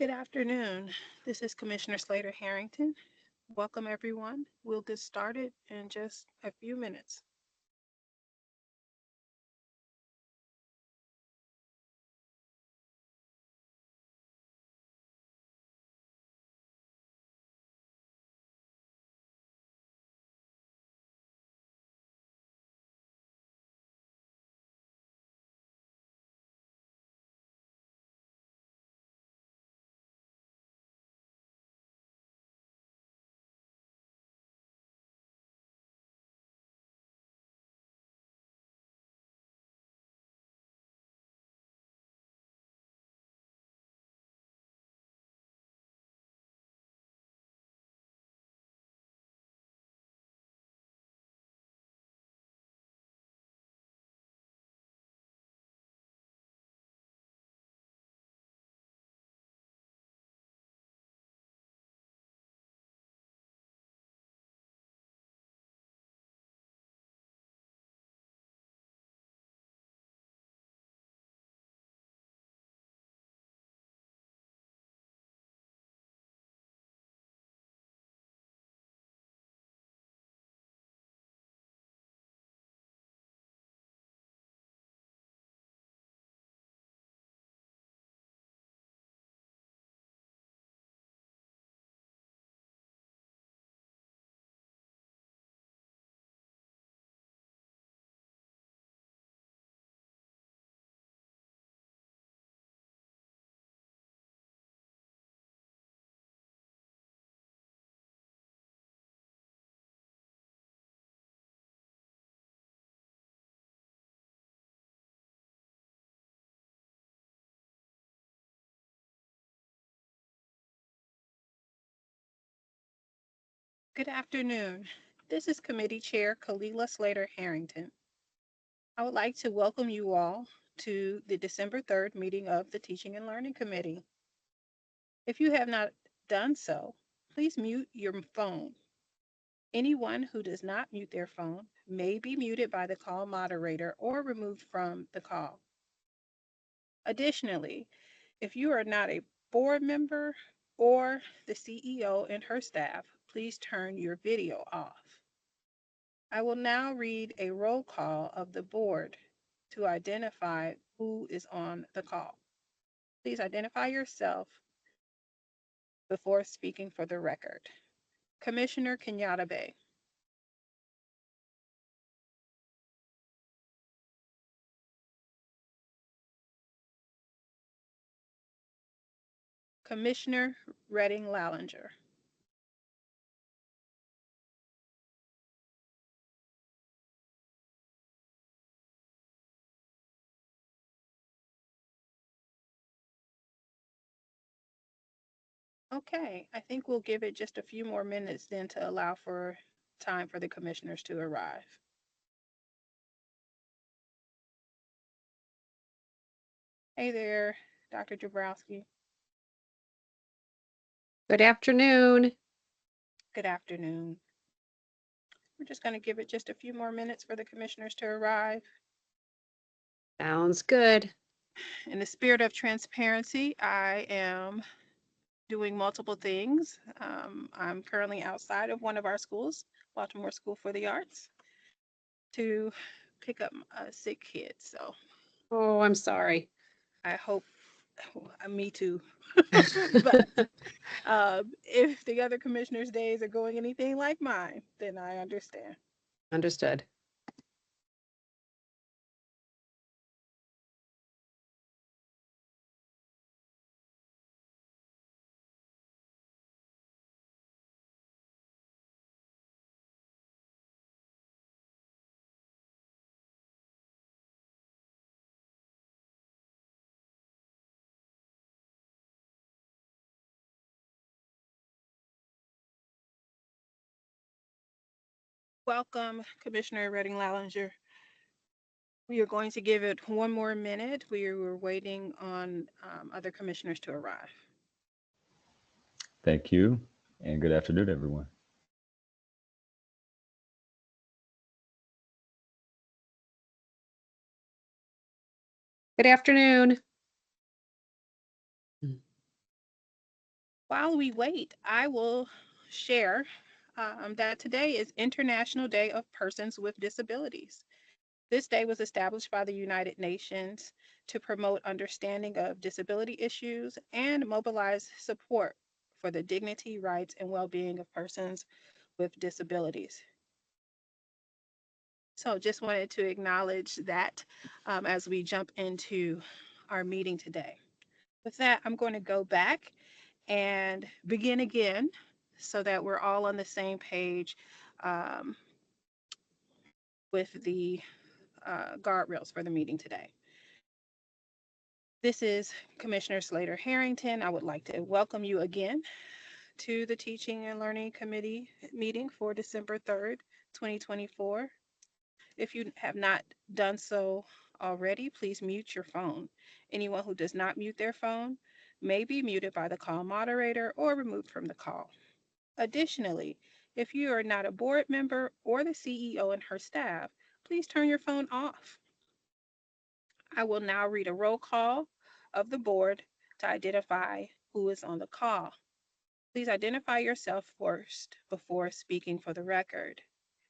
Good afternoon. This is Commissioner Slater Harrington. Welcome, everyone. We'll get started in just a few minutes. Good afternoon. This is Committee Chair Kalila Slater Harrington. I would like to welcome you all to the December 3rd meeting of the Teaching and Learning Committee. If you have not done so, please mute your phone. Anyone who does not mute their phone may be muted by the call moderator or removed from the call. Additionally, if you are not a board member or the CEO and her staff, please turn your video off. I will now read a roll call of the board to identify who is on the call. Please identify yourself before speaking for the record. Commissioner Kenyatta Bay. Commissioner Redding Lallinger. Okay, I think we'll give it just a few more minutes then to allow for time for the commissioners to arrive. Hey there, Dr. Jabrowski. Good afternoon. Good afternoon. We're just going to give it just a few more minutes for the commissioners to arrive. Sounds good. In the spirit of transparency, I am doing multiple things. I'm currently outside of one of our schools, Baltimore School for the Arts, to pick up a sick kid. So Oh, I'm sorry. I hope, me too. But if the other commissioners' days are going anything like mine, then I understand. Understood. Welcome, Commissioner Redding Lallinger. We are going to give it one more minute. We were waiting on other commissioners to arrive. Thank you, and good afternoon, everyone. Good afternoon. While we wait, I will share that today is International Day of Persons with Disabilities. This day was established by the United Nations to promote understanding of disability issues and mobilize support for the dignity, rights, and well-being of persons with disabilities. So just wanted to acknowledge that as we jump into our meeting today. With that, I'm going to go back and begin again so that we're all on the same page um, with the guardrails for the meeting today. This is Commissioner Slater Harrington. I would like to welcome you again to the Teaching and Learning Committee meeting for December 3rd, 2024. If you have not done so already, please mute your phone. Anyone who does not mute their phone may be muted by the call moderator or removed from the call. Additionally, if you are not a board member or the CEO and her staff, please turn your phone off. I will now read a roll call of the board to identify who is on the call. Please identify yourself first before speaking for the record.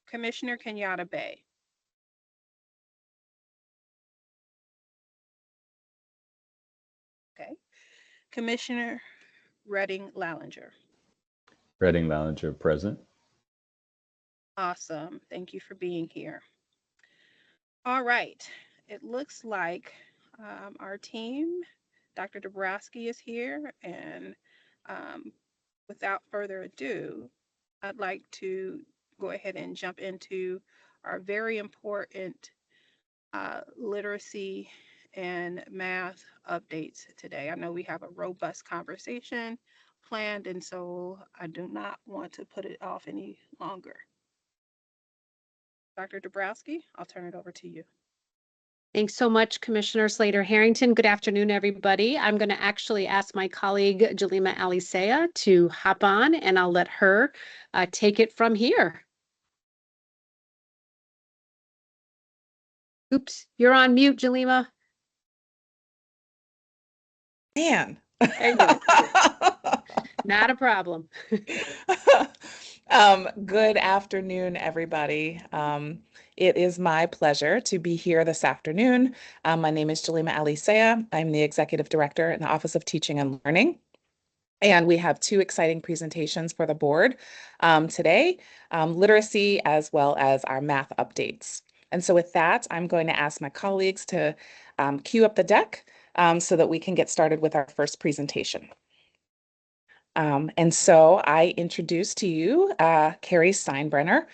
Commissioner Kenyatta Bay. Okay. Commissioner Redding Lallinger. Reading Lallinger present. Awesome. Thank you for being here. All right. It looks like our team, Dr. Dabrowski is here, and without further ado, I'd like to go ahead and jump into our very important literacy and math updates today. I know we have a robust conversation planned, and so I do not want to put it off any longer. Dr. Dabrowski, I'll turn it over to you. Thanks so much, Commissioner Slater Harrington. Good afternoon, everybody. I'm going to actually ask my colleague, Jalima Alisea, to hop on, and I'll let her take it from here. Oops, you're on mute, Jalima. Man. There you go. Not a problem. Good afternoon, everybody. It is my pleasure to be here this afternoon. My name is Jalima Alisea. I'm the Executive Director in the Office of Teaching and Learning. And we have two exciting presentations for the board today, literacy as well as our math updates. And so with that, I'm going to ask my colleagues to queue up the deck so that we can get started with our first presentation. And so I introduce to you Carrie Steinbrenner,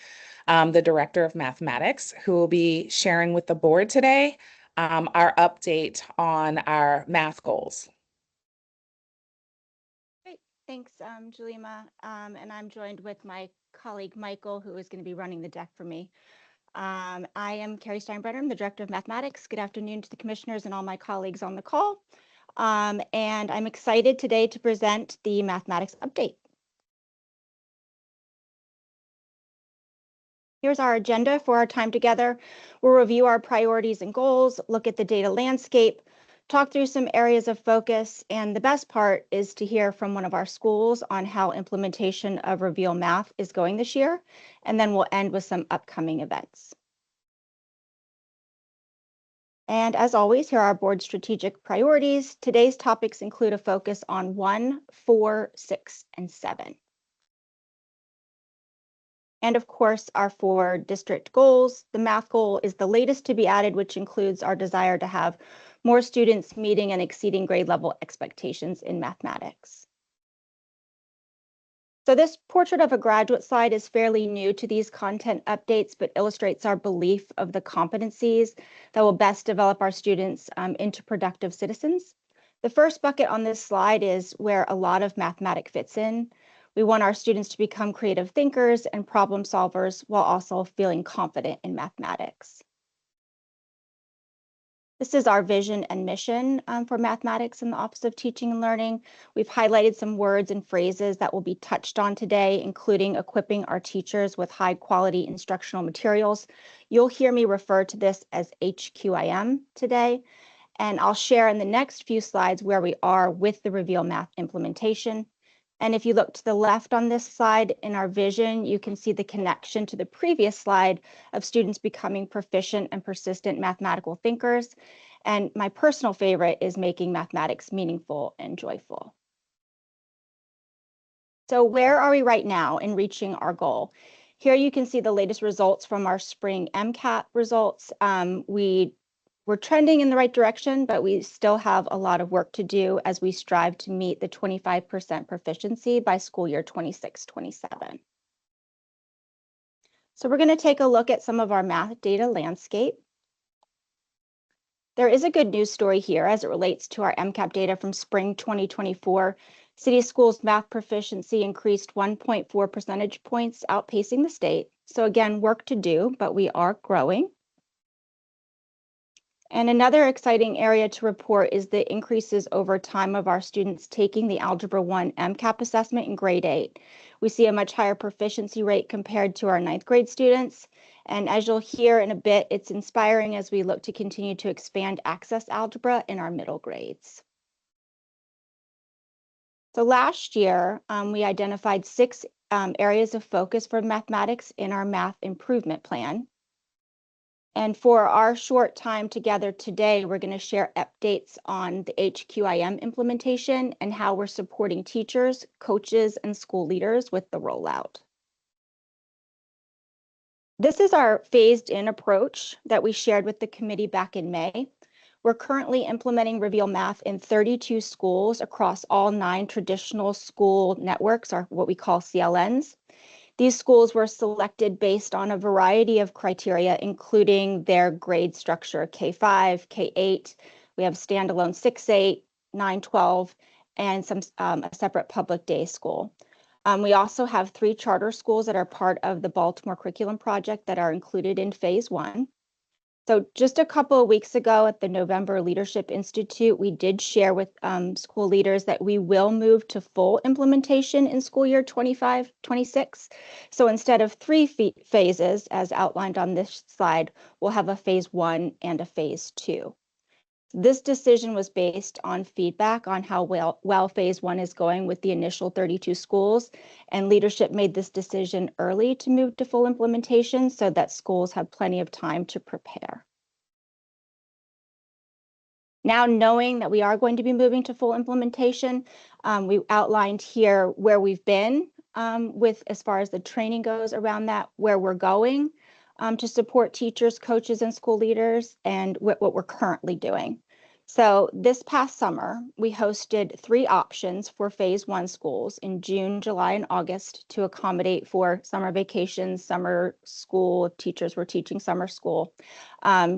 the Director of Mathematics, who will be sharing with the board today our update on our math goals. Great, thanks, Jalima. And I'm joined with my colleague, Michael, who is going to be running the deck for me. I am Carrie Steinbrenner, I'm the Director of Mathematics. Good afternoon to the commissioners and all my colleagues on the call. And I'm excited today to present the mathematics update. Here's our agenda for our time together. We'll review our priorities and goals, look at the data landscape, talk through some areas of focus, and the best part is to hear from one of our schools on how implementation of Reveal Math is going this year, and then we'll end with some upcoming events. And as always, here are our board strategic priorities. Today's topics include a focus on 1, 4, 6, and 7. And of course, our 4 district goals. The math goal is the latest to be added, which includes our desire to have more students meeting and exceeding grade level expectations in mathematics. So this portrait of a graduate slide is fairly new to these content updates, but illustrates our belief of the competencies that will best develop our students into productive citizens. The first bucket on this slide is where a lot of mathematics fits in. We want our students to become creative thinkers and problem solvers while also feeling confident in mathematics. This is our vision and mission for mathematics in the Office of Teaching and Learning. We've highlighted some words and phrases that will be touched on today, including equipping our teachers with high quality instructional materials. You'll hear me refer to this as HQIM today, and I'll share in the next few slides where we are with the Reveal Math implementation. And if you look to the left on this slide in our vision, you can see the connection to the previous slide of students becoming proficient and persistent mathematical thinkers. And my personal favorite is making mathematics meaningful and joyful. So where are we right now in reaching our goal? Here you can see the latest results from our spring MCAT results. We're trending in the right direction, but we still have a lot of work to do as we strive to meet the 25% proficiency by school year 26-27. So we're going to take a look at some of our math data landscape. There is a good news story here as it relates to our MCAP data from spring 2024. City schools math proficiency increased 1.4 percentage points, outpacing the state. So again, work to do, but we are growing. And another exciting area to report is the increases over time of our students taking the Algebra 1 MCAP assessment in grade 8. We see a much higher proficiency rate compared to our 9th grade students. And as you'll hear in a bit, it's inspiring as we look to continue to expand access algebra in our middle grades. So last year, we identified 6 areas of focus for mathematics in our math improvement plan. And for our short time together today, we're going to share updates on the HQIM implementation and how we're supporting teachers, coaches, and school leaders with the rollout. This is our phased-in approach that we shared with the committee back in May. We're currently implementing Reveal Math in 32 schools across all 9 traditional school networks, or what we call CLNs. These schools were selected based on a variety of criteria, including their grade structure, K5, K8. We have standalone 6-8, 9-12, and a separate public day school. We also have 3 charter schools that are part of the Baltimore Curriculum Project that are included in Phase 1. So just a couple of weeks ago at the November Leadership Institute, we did share with school leaders that we will move to full implementation in school year 25-26. So instead of 3 phases, as outlined on this slide, we'll have a phase 1 and a phase 2. This decision was based on feedback on how well phase 1 is going with the initial 32 schools, and leadership made this decision early to move to full implementation so that schools have plenty of time to prepare. Now, knowing that we are going to be moving to full implementation, we outlined here where we've been with as far as the training goes around that, where we're going to support teachers, coaches, and school leaders, and what we're currently doing. So this past summer, we hosted 3 options for phase 1 schools in June, July, and August to accommodate for summer vacations, summer school, if teachers were teaching summer school,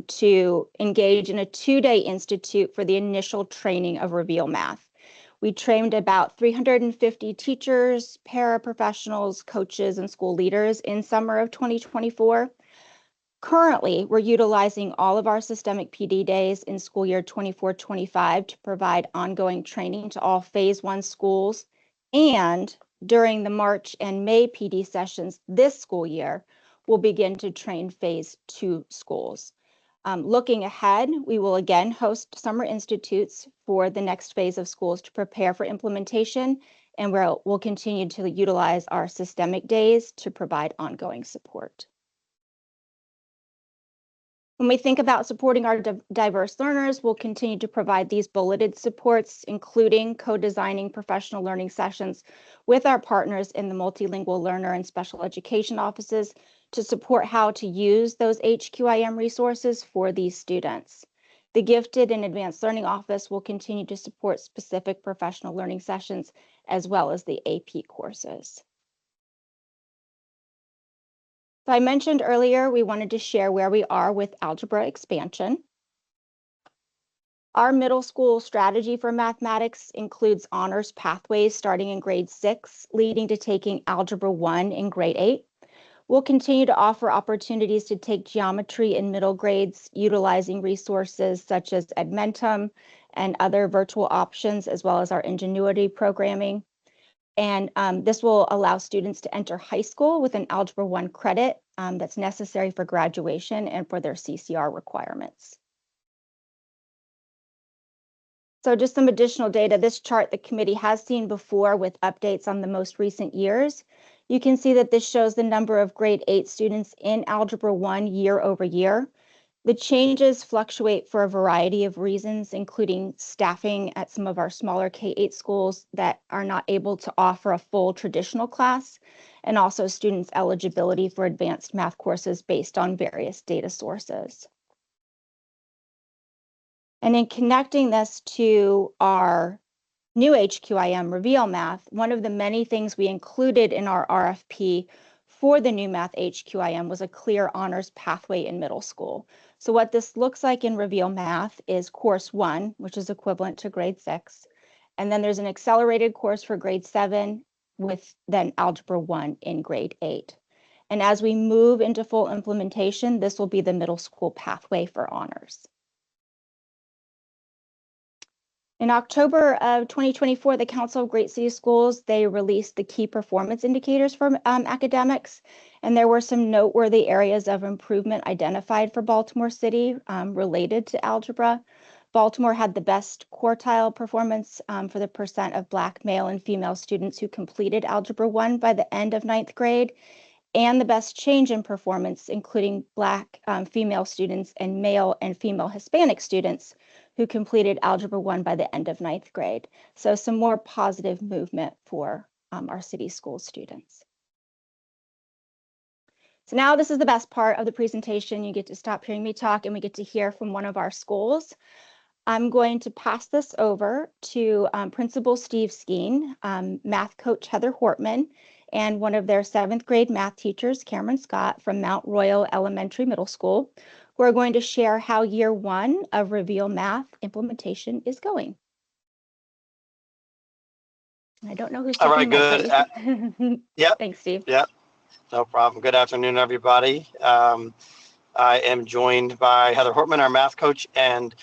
to engage in a 2-day institute for the initial training of Reveal Math. We trained about 350 teachers, paraprofessionals, coaches, and school leaders in summer of 2024. Currently, we're utilizing all of our systemic PD days in school year 24-25 to provide ongoing training to all phase 1 schools. And during the March and May PD sessions this school year, we'll begin to train phase 2 schools. Looking ahead, we will again host summer institutes for the next phase of schools to prepare for implementation, and we'll continue to utilize our systemic days to provide ongoing support. When we think about supporting our diverse learners, we'll continue to provide these bulleted supports, including co-designing professional learning sessions with our partners in the multilingual learner and special education offices to support how to use those HQIM resources for these students. The Gifted and Advanced Learning Office will continue to support specific professional learning sessions as well as the AP courses. So I mentioned earlier, we wanted to share where we are with algebra expansion. Our middle school strategy for mathematics includes honors pathways starting in grade 6, leading to taking Algebra 1 in grade 8. We'll continue to offer opportunities to take geometry in middle grades, utilizing resources such as Edmentum and other virtual options, as well as our Ingenuity programming. And this will allow students to enter high school with an Algebra 1 credit that's necessary for graduation and for their CCR requirements. So just some additional data. This chart the committee has seen before with updates on the most recent years. You can see that this shows the number of grade 8 students in Algebra 1 year over year. The changes fluctuate for a variety of reasons, including staffing at some of our smaller K-8 schools that are not able to offer a full traditional class, and also students' eligibility for advanced math courses based on various data sources. And in connecting this to our new HQIM Reveal Math, one of the many things we included in our RFP for the new Math HQIM was a clear honors pathway in middle school. So what this looks like in Reveal Math is course 1, which is equivalent to grade 6. And then there's an accelerated course for grade 7 with then Algebra 1 in grade 8. And as we move into full implementation, this will be the middle school pathway for honors. In October of 2024, the Council of Great City Schools, they released the key performance indicators for academics, and there were some noteworthy areas of improvement identified for Baltimore City related to algebra. Baltimore had the best quartile performance for the percent of Black male and female students who completed Algebra 1 by the end of 9th grade, and the best change in performance, including Black female students and male and female Hispanic students who completed Algebra 1 by the end of 9th grade. So some more positive movement for our city school students. So now this is the best part of the presentation. You get to stop hearing me talk and we get to hear from one of our schools. I'm going to pass this over to Principal Steve Skeen, math coach Heather Hortman, and one of their 7th grade math teachers, Cameron Scott from Mount Royal Elementary Middle School, who are going to share how year 1 of Reveal Math implementation is going. I don't know who's All right, good. Yep. Thanks, Steve. Yep, no problem. Good afternoon, everybody. I am joined by Heather Hortman, our math coach, and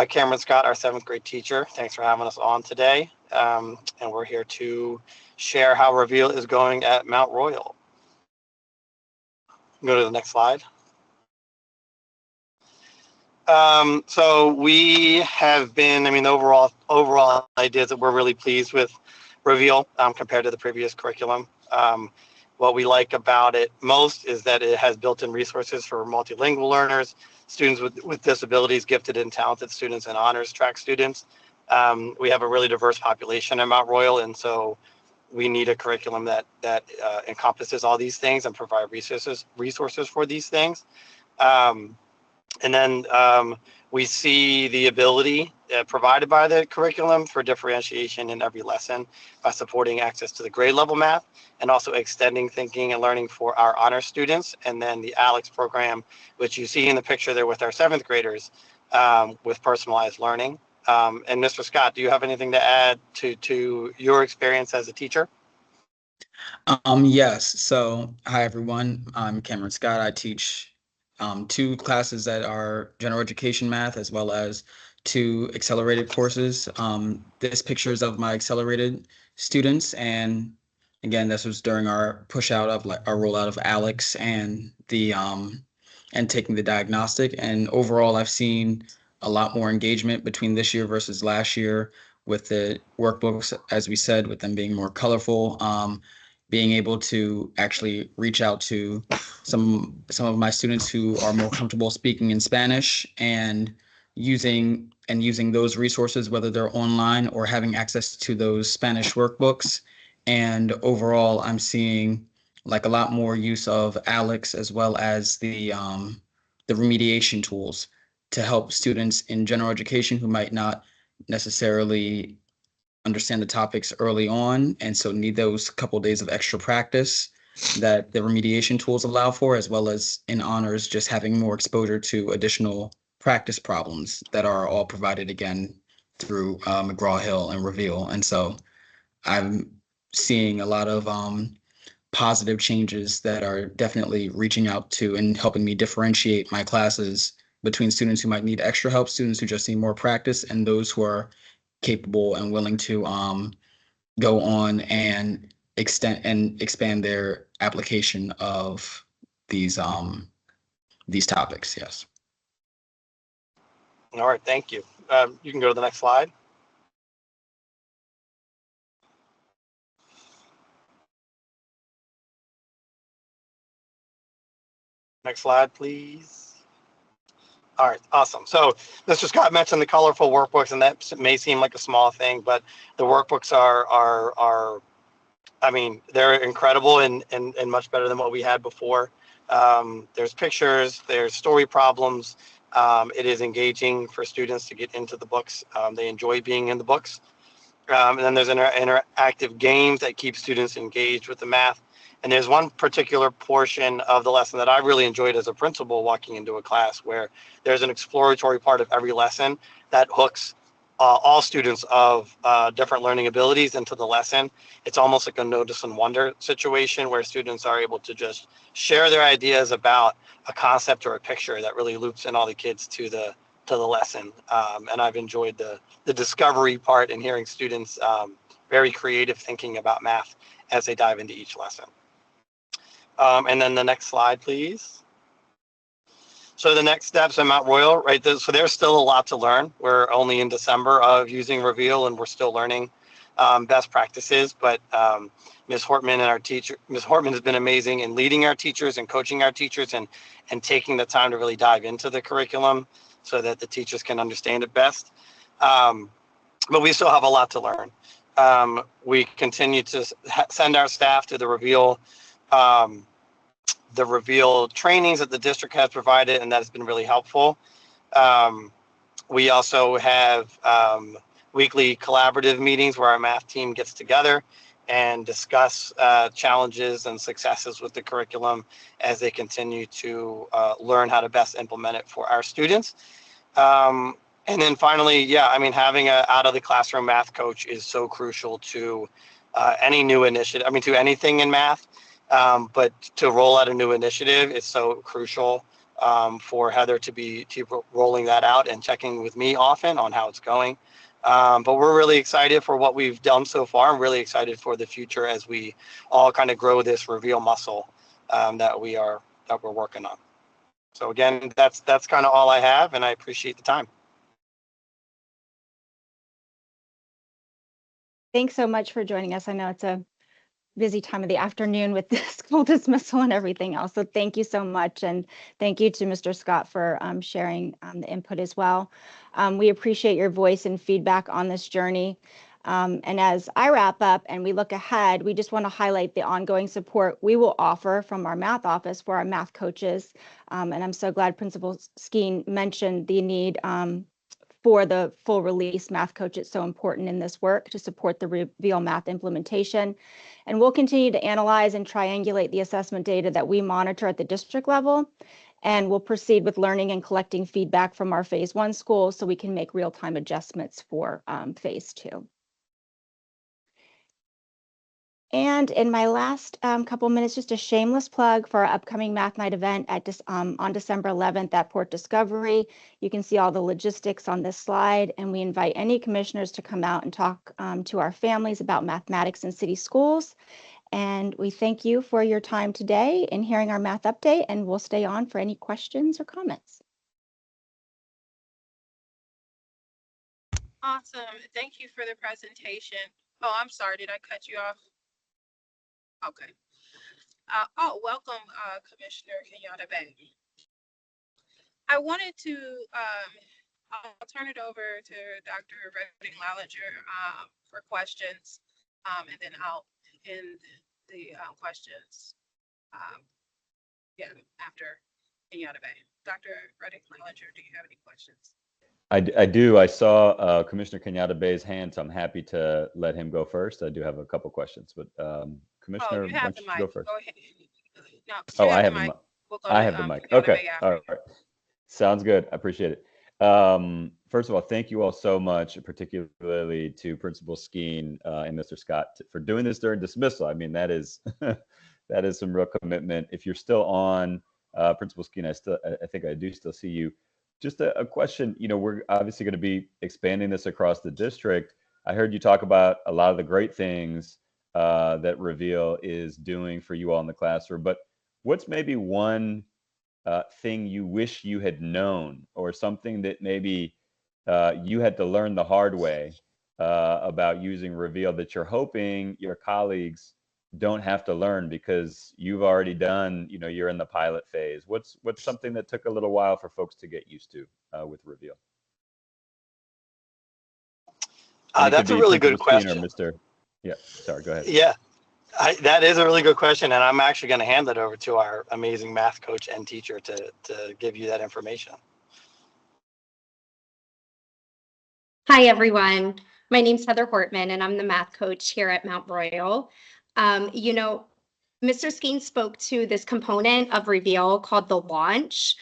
Cameron Scott, our 7th grade teacher. Thanks for having us on today. And we're here to share how Reveal is going at Mount Royal. Go to the next slide. So we have been, the overall idea is that we're really pleased with Reveal compared to the previous curriculum. What we like about it most is that it has built-in resources for multilingual learners, students with disabilities, gifted and talented students, and honors track students. We have a really diverse population at Mount Royal, and so we need a curriculum that encompasses all these things and provide resources for these things. And then we see the ability provided by the curriculum for differentiation in every lesson by supporting access to the grade level math and also extending thinking and learning for our honor students. And then the ALEX program, which you see in the picture there with our 7th graders with personalized learning. And Mr. Scott, do you have anything to add to your experience as a teacher? Yes. So, hi, everyone. I'm Cameron Scott. I teach 2 classes that are general education math as well as 2 accelerated courses. This picture is of my accelerated students. And again, this was during our push out of our rollout of ALEX and the and taking the diagnostic. And overall, I've seen a lot more engagement between this year versus last year with the workbooks, as we said, with them being more colorful. Being able to actually reach out to some of my students who are more comfortable speaking in Spanish and using those resources, whether they're online or having access to those Spanish workbooks. And overall, I'm seeing like a lot more use of ALEX as well as the remediation tools to help students in general education who might not necessarily understand the topics early on, and so need those couple of days of extra practice that the remediation tools allow for, as well as in honors, just having more exposure to additional practice problems that are all provided again through McGraw-Hill and Reveal. And so I'm seeing a lot of positive changes that are definitely reaching out to and helping me differentiate my classes between students who might need extra help, students who just need more practice, and those who are capable and willing to go on and expand their application of these topics. Yes. All right, thank you. You can go to the next slide. Next slide, please. All right, awesome. So Mr. Scott mentioned the colorful workbooks, and that may seem like a small thing, but the workbooks are I mean, they're incredible and much better than what we had before. There's pictures, there's story problems. It is engaging for students to get into the books. They enjoy being in the books. And then there's interactive games that keep students engaged with the math. And there's one particular portion of the lesson that I really enjoyed as a principal walking into a class where there's an exploratory part of every lesson that hooks all students of different learning abilities into the lesson. It's almost like a notice and wonder situation where students are able to just share their ideas about a concept or a picture that really loops in all the kids to the lesson. And I've enjoyed the discovery part and hearing students very creative thinking about math as they dive into each lesson. And then the next slide, please. So the next steps at Mount Royal, right? So there's still a lot to learn. We're only in December of using Reveal, and we're still learning best practices. But Ms. Hortman and our teacher, Ms. Hortman has been amazing in leading our teachers and coaching our teachers and taking the time to really dive into the curriculum so that the teachers can understand it best. But we still have a lot to learn. We continue to send our staff to the Reveal trainings that the district has provided, and that has been really helpful. We also have weekly collaborative meetings where our math team gets together and discuss challenges and successes with the curriculum as they continue to learn how to best implement it for our students. And then finally, yeah, I mean, having an out of the classroom math coach is so crucial to any new initiative, I mean, to anything in math. But to roll out a new initiative is so crucial for Heather to be rolling that out and checking with me often on how it's going. But we're really excited for what we've done so far. I'm really excited for the future as we all kind of grow this Reveal muscle that we're working on. So again, that's kind of all I have, and I appreciate the time. Thanks so much for joining us. I know it's a busy time of the afternoon with the school dismissal and everything else. So thank you so much. And thank you to Mr. Scott for sharing the input as well. We appreciate your voice and feedback on this journey. And as I wrap up and we look ahead, we just want to highlight the ongoing support we will offer from our math office for our math coaches. And I'm so glad Principal Skeen mentioned the need for the full release math coach. It's so important in this work to support the Reveal math implementation. And we'll continue to analyze and triangulate the assessment data that we monitor at the district level. And we'll proceed with learning and collecting feedback from our phase 1 schools so we can make real-time adjustments for phase 2. And in my last couple minutes, just a shameless plug for our upcoming Math Night event on December 11th at Port Discovery. You can see all the logistics on this slide, and we invite any commissioners to come out and talk to our families about mathematics in city schools. And we thank you for your time today in hearing our math update, and we'll stay on for any questions or comments. Awesome. Thank you for the presentation. Oh, I'm sorry. Did I cut you off? Okay. Welcome, Commissioner Kenyatta Bay. I wanted to, I'll turn it over to Dr. Redding Lallinger for questions, and then I'll end the questions after Kenyatta Bay. Dr. Redding Lallinger, do you have any questions? I do. I saw Commissioner Kenyatta Bay's hand, so I'm happy to let him go first. I do have a couple questions, but Commissioner, you why have don't the you go mic. first? Go ahead. No, Oh, you I have have the the mic. mic. We'll go I to, have the mic. Kenyatta Okay. Bay after All you. right. Sounds good. I appreciate it. First of all, thank you all so much, particularly to Principal Skeen and Mr. Scott for doing this during dismissal. I mean, that is that is some real commitment. If you're still on, Principal Skeen, I think I do still see you. Just a question, you know, we're obviously going to be expanding this across the district. I heard you talk about a lot of the great things that Reveal is doing for you all in the classroom, but what's maybe one thing you wish you had known, or something that maybe you had to learn the hard way about using Reveal that you're hoping your colleagues don't have to learn because you've already done, you're in the pilot phase? What's something that took a little while for folks to get used to with Reveal? And it That's could a be really good Principal Skeen or question. Yeah, sorry, go ahead. Yeah, that is a really good question, and I'm actually going to hand that over to our amazing math coach and teacher to give you that information. Hi, everyone. My name's Heather Hortman, and I'm the math coach here at Mount Royal. Mr. Skeen spoke to this component of Reveal called the launch.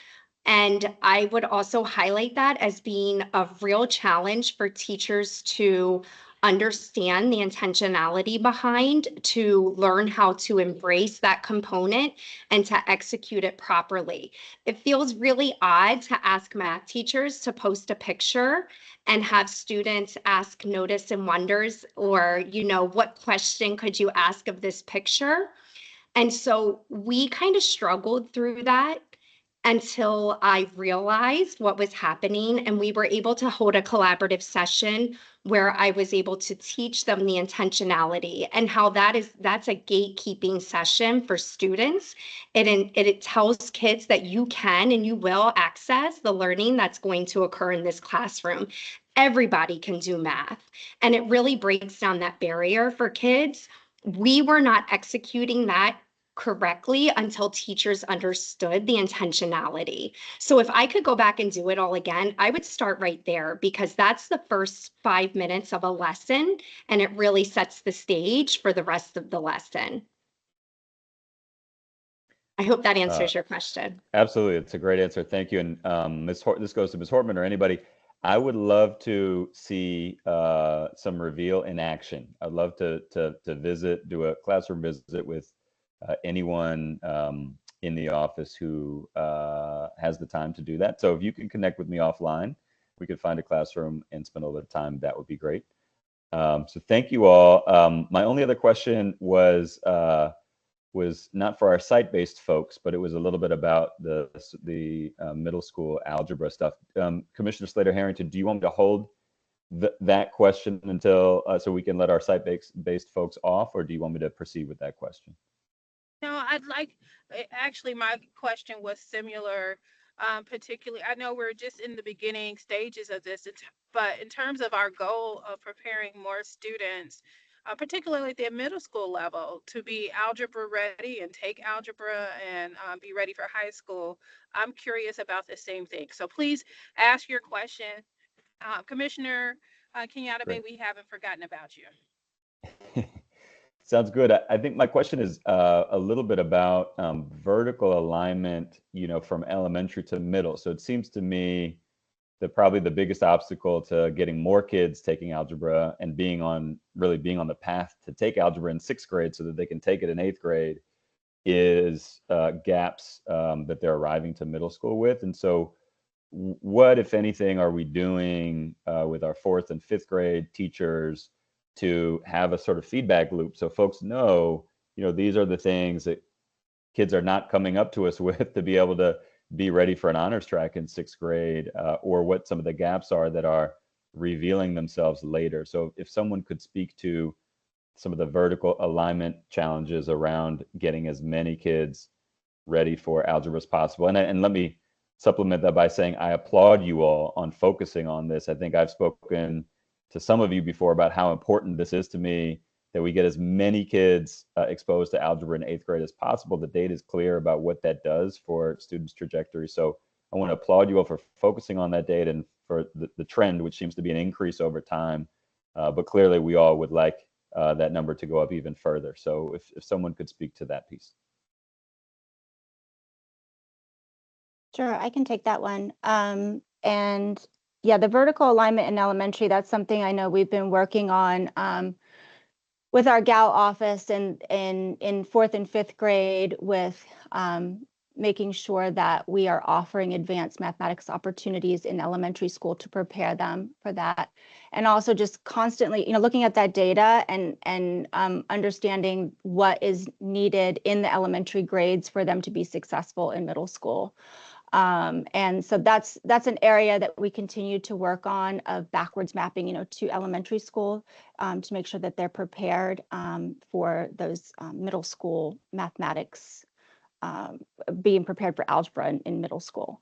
And I would also highlight that as being a real challenge for teachers to understand the intentionality behind, to learn how to embrace that component and to execute it properly. It feels really odd to ask math teachers to post a picture and have students ask notice and wonders, or, what question could you ask of this picture? And so we kind of struggled through that until I realized what was happening. And we were able to hold a collaborative session where I was able to teach them the intentionality and how that's a gatekeeping session for students. It tells kids that you can and you will access the learning that's going to occur in this classroom. Everybody can do math. And it really breaks down that barrier for kids. We were not executing that correctly until teachers understood the intentionality. So if I could go back and do it all again, I would start right there, because that's the first 5 minutes of a lesson, and it really sets the stage for the rest of the lesson. I hope that answers your question. Absolutely. It's a great answer. Thank you. And this goes to Ms. Hortman or anybody. I would love to see some Reveal in action. I'd love to do a classroom visit with anyone in the office who has the time to do that. So if you can connect with me offline, we could find a classroom and spend a little time. That would be great. So thank you all. My only other question was not for our site-based folks, but it was a little bit about the middle school algebra stuff. Commissioner Slater-Harrington, do you want me to hold that question until so we can let our site-based folks off, or do you want me to proceed with that question? No, actually, my question was similar, particularly, I know we're just in the beginning stages of this, but in terms of our goal of preparing more students, particularly at the middle school level, to be algebra ready and take algebra and be ready for high school, I'm curious about the same thing. So please ask your question. Commissioner Kenyatta, Great. we haven't forgotten about you. Sounds good. I think my question is a little bit about vertical alignment, from elementary to middle. So it seems to me that probably the biggest obstacle to getting more kids taking algebra and being on the path to take algebra in 6th grade so that they can take it in 8th grade is gaps that they're arriving to middle school with. And so what, if anything, are we doing with our 4th and 5th grade teachers to have a sort of feedback loop so folks know, these are the things that kids are not coming up to us with to be able to be ready for an honors track in 6th grade, or what some of the gaps are that are revealing themselves later. So if someone could speak to some of the vertical alignment challenges around getting as many kids ready for algebra as possible. And let me supplement that by saying I applaud you all on focusing on this. I think I've spoken to some of you before about how important this is to me, that we get as many kids exposed to algebra in 8th grade as possible. The data is clear about what that does for students' trajectory. So I want to applaud you all for focusing on that data and for the trend, which seems to be an increase over time. But clearly we all would like that number to go up even further. So if someone could speak to that piece. Sure, I can take that one. And yeah, the vertical alignment in elementary, that's something I know we've been working on with our GAL office and in 4th and 5th grade with making sure that we are offering advanced mathematics opportunities in elementary school to prepare them for that. And also just constantly, looking at that data and understanding what is needed in the elementary grades for them to be successful in middle school. And so that's an area that we continue to work on of backwards mapping, to elementary school to make sure that they're prepared for those middle school mathematics, being prepared for algebra in middle school.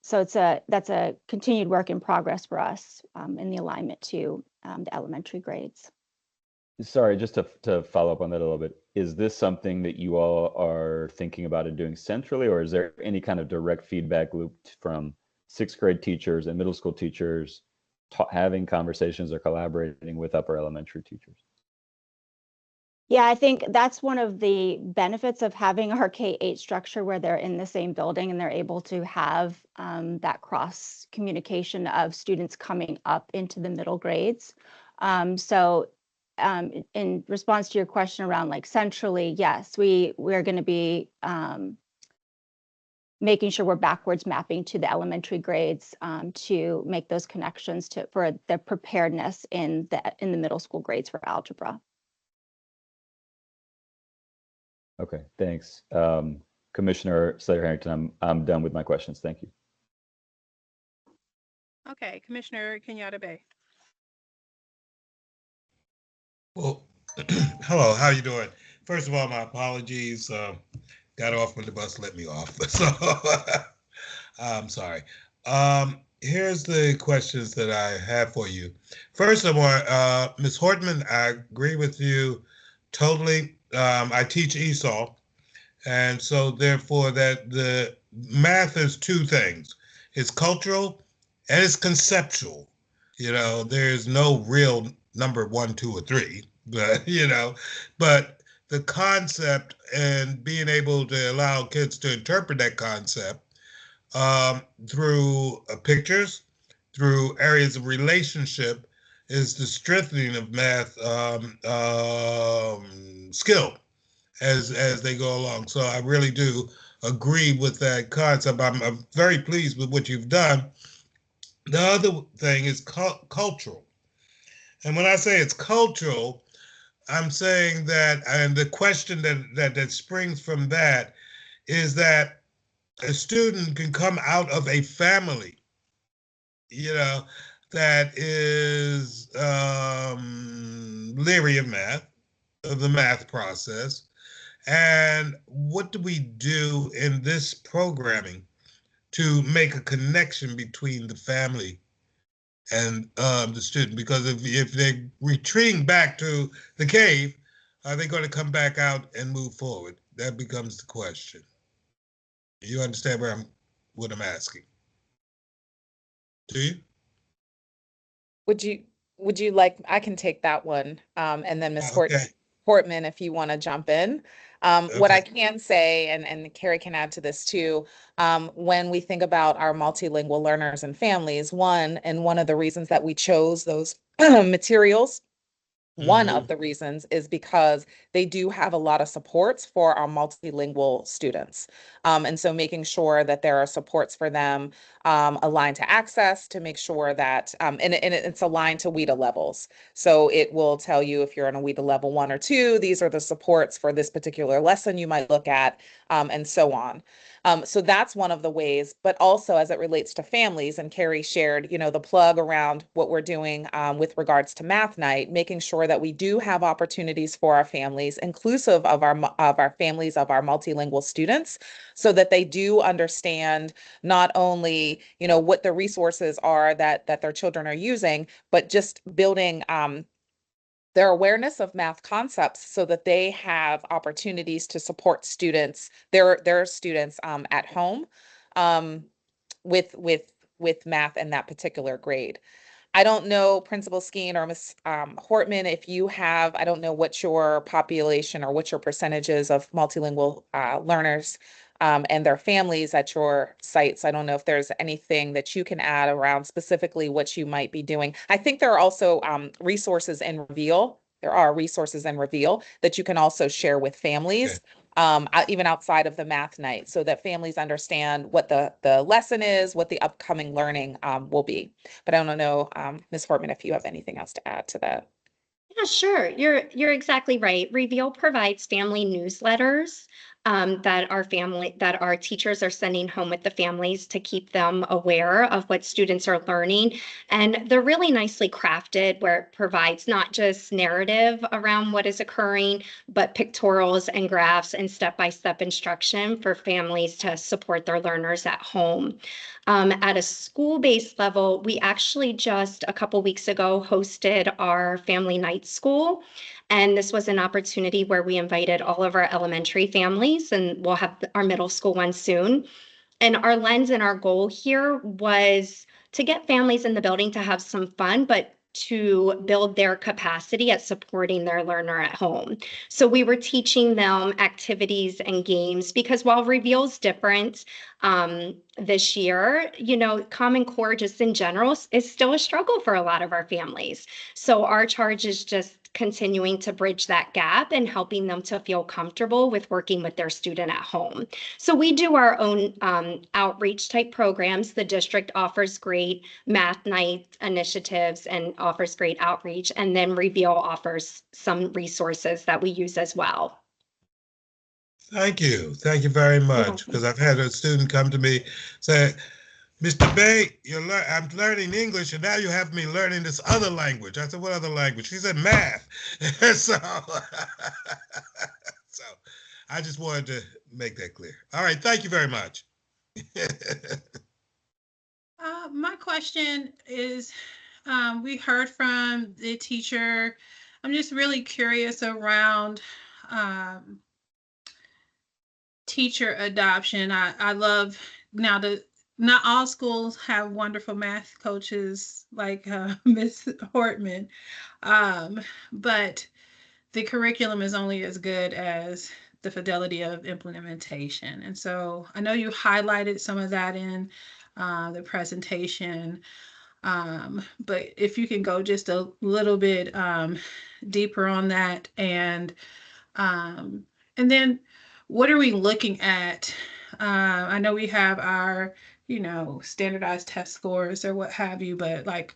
So that's a continued work in progress for us in the alignment to the elementary grades. Sorry, just to follow up on that a little bit, is this something that you all are thinking about and doing centrally, or is there any kind of direct feedback loop from 6th grade teachers and middle school teachers having conversations or collaborating with upper elementary teachers? Yeah, I think that's one of the benefits of having our K-8 structure where they're in the same building and they're able to have that cross communication of students coming up into the middle grades. So in response to your question around like centrally, yes, we're going to be making sure we're backwards mapping to the elementary grades to make those connections for the preparedness in the middle school grades for algebra. Okay, thanks. Commissioner Slater-Harrington, I'm done with my questions. Thank you. Okay, Commissioner Kenyatta Bay. Well, hello, how you doing? First of all, my apologies. Got off when the bus let me off, so I'm sorry. Here's the questions that I have for you. First of all, Ms. Hortman, I agree with you totally. I teach ESOL, and so therefore that the math is two things. It's cultural and it's conceptual. There's no real number 1, 2, or 3, but but the concept and being able to allow kids to interpret that concept through pictures, through areas of relationship, is the strengthening of math skill as they go along. So I really do agree with that concept. I'm very pleased with what you've done. The other thing is cultural. And when I say it's cultural, I'm saying that, and the question that springs from that is that a student can come out of a family, that is leery of math, of the math process. And what do we do in this programming to make a connection between the family and the student? Because if they're retreating back to the cave, are they going to come back out and move forward? That becomes the question. You understand what I'm asking? Do you? Would you like, I can take that one, and then Ms. Okay. Hortman, if you want to jump in. What I can say, and Carrie can add to this too, when we think about our multilingual learners and families, one of the reasons that we chose those materials, one of the reasons is because they do have a lot of supports for our multilingual students. And so making sure that there are supports for them aligned to access, to make sure that, and it's aligned to WIDA levels. So it will tell you if you're in a WIDA level 1 or 2, these are the supports for this particular lesson you might look at, and so on. So that's one of the ways, but also as it relates to families, and Carrie shared, the plug around what we're doing with regards to Math Night, making sure that we do have opportunities for our families, inclusive of our families of our multilingual students, so that they do understand not only, what the resources are that their children are using, but just building their awareness of math concepts so that they have opportunities to support students, their students at home with math in that particular grade. I don't know, Principal Skeen or Ms. Hortman, if you have, I don't know what your population or what your percentages of multilingual learners and their families at your sites. I don't know if there's anything that you can add around specifically what you might be doing. I think there are also resources in Reveal. There are resources in Reveal that you can also share with families, even outside of the Math Night, so that families understand what the lesson is, what the upcoming learning will be. But I don't know, Ms. Hortman, if you have anything else to add to that. Yeah, sure. You're exactly right. Reveal provides family newsletters that our teachers are sending home with the families to keep them aware of what students are learning. And they're really nicely crafted where it provides not just narrative around what is occurring, but pictorials and graphs and step-by-step instruction for families to support their learners at home. At a school-based level, we actually just a couple weeks ago hosted our family night school. And this was an opportunity where we invited all of our elementary families, and we'll have our middle school one soon. And our lens and our goal here was to get families in the building to have some fun, but to build their capacity at supporting their learner at home. So we were teaching them activities and games because while Reveal's different this year, Common Core just in general is still a struggle for a lot of our families. So our charge is just continuing to bridge that gap and helping them to feel comfortable with working with their student at home. So we do our own outreach type programs. The district offers great math night initiatives and offers great outreach. And then Reveal offers some resources that we use as well. Thank you. Thank you very much. Because I've had a student come to me say, Mr. Bay, I'm learning English, and now you have me learning this other language. I said, what other language? She said, math. so I just wanted to make that clear. All right, thank you very much. My question is, we heard from the teacher. I'm just really curious around teacher adoption. I love now not all schools have wonderful math coaches like Ms. Hortman, but the curriculum is only as good as the fidelity of implementation. And so I know you highlighted some of that in the presentation, but if you can go just a little bit deeper on that, and then what are we looking at? I know we have our standardized test scores or what have you, but like,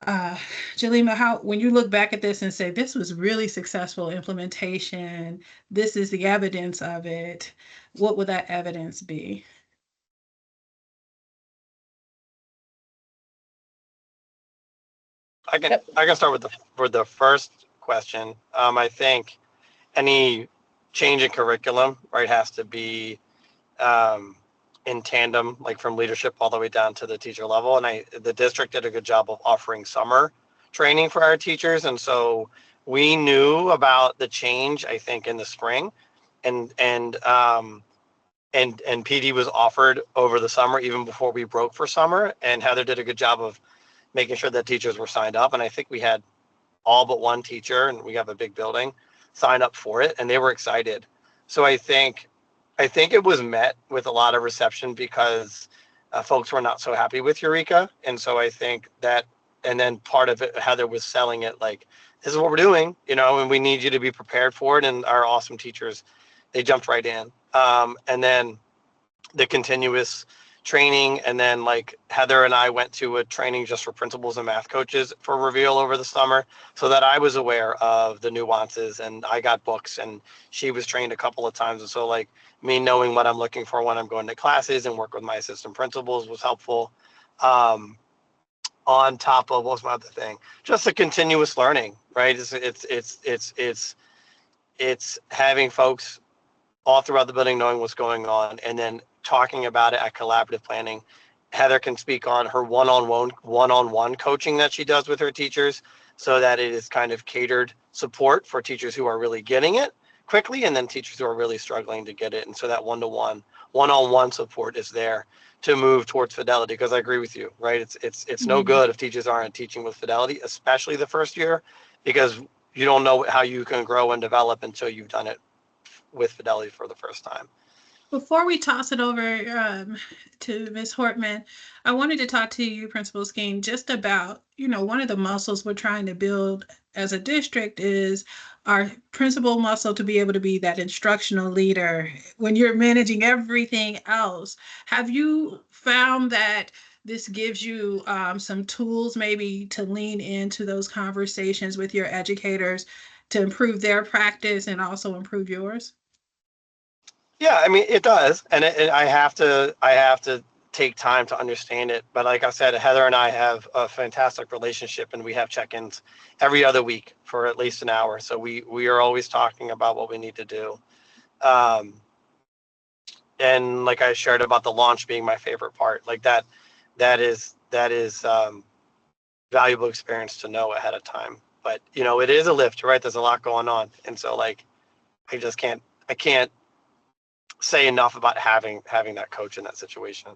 Jalima, when you look back at this and say, this was really successful implementation, this is the evidence of it, what would that evidence be? I can start with the first question. I think any change in curriculum, right, has to be in tandem, like from leadership all the way down to the teacher level. And the district did a good job of offering summer training for our teachers. And so we knew about the change, I think, in the spring, and PD was offered over the summer, even before we broke for summer. And Heather did a good job of making sure that teachers were signed up. And I think we had all but one teacher, and we have a big building, sign up for it, and they were excited. So I think it was met with a lot of reception because folks were not so happy with Eureka. And so I think that, and then part of it, Heather was selling it like, this is what we're doing, and we need you to be prepared for it. And our awesome teachers, they jumped right in. And then the continuous training, and then like Heather and I went to a training just for principals and math coaches for Reveal over the summer, so that I was aware of the nuances, and I got books, and she was trained a couple of times. And so like me knowing what I'm looking for when I'm going to classes and work with my assistant principals was helpful. On top of, what was my other thing? Just the continuous learning, right? It's having folks all throughout the building knowing what's going on, and then talking about it at collaborative planning. Heather can speak on her one-on-one coaching that she does with her teachers, so that it is kind of catered support for teachers who are really getting it quickly, and then teachers who are really struggling to get it. And so that one-on-one support is there to move towards fidelity, because I agree with you, right? It's no good if teachers aren't teaching with fidelity, especially the first year, because you don't know how you can grow and develop until you've done it with fidelity for the first time. Before we toss it over to Ms. Hortman, I wanted to talk to you, Principal Skeen, just about, one of the muscles we're trying to build as a district is our principal muscle to be able to be that instructional leader when you're managing everything else. Have you found that this gives you some tools maybe to lean into those conversations with your educators to improve their practice and also improve yours? Yeah, I mean it does, and I have to take time to understand it. But like I said, Heather and I have a fantastic relationship, and we have check-ins every other week for at least an hour. So we are always talking about what we need to do. And like I shared about the launch being my favorite part, like that is valuable experience to know ahead of time. But you know, it is a lift, right? There's a lot going on, and so like I can't say enough about having that coach in that situation.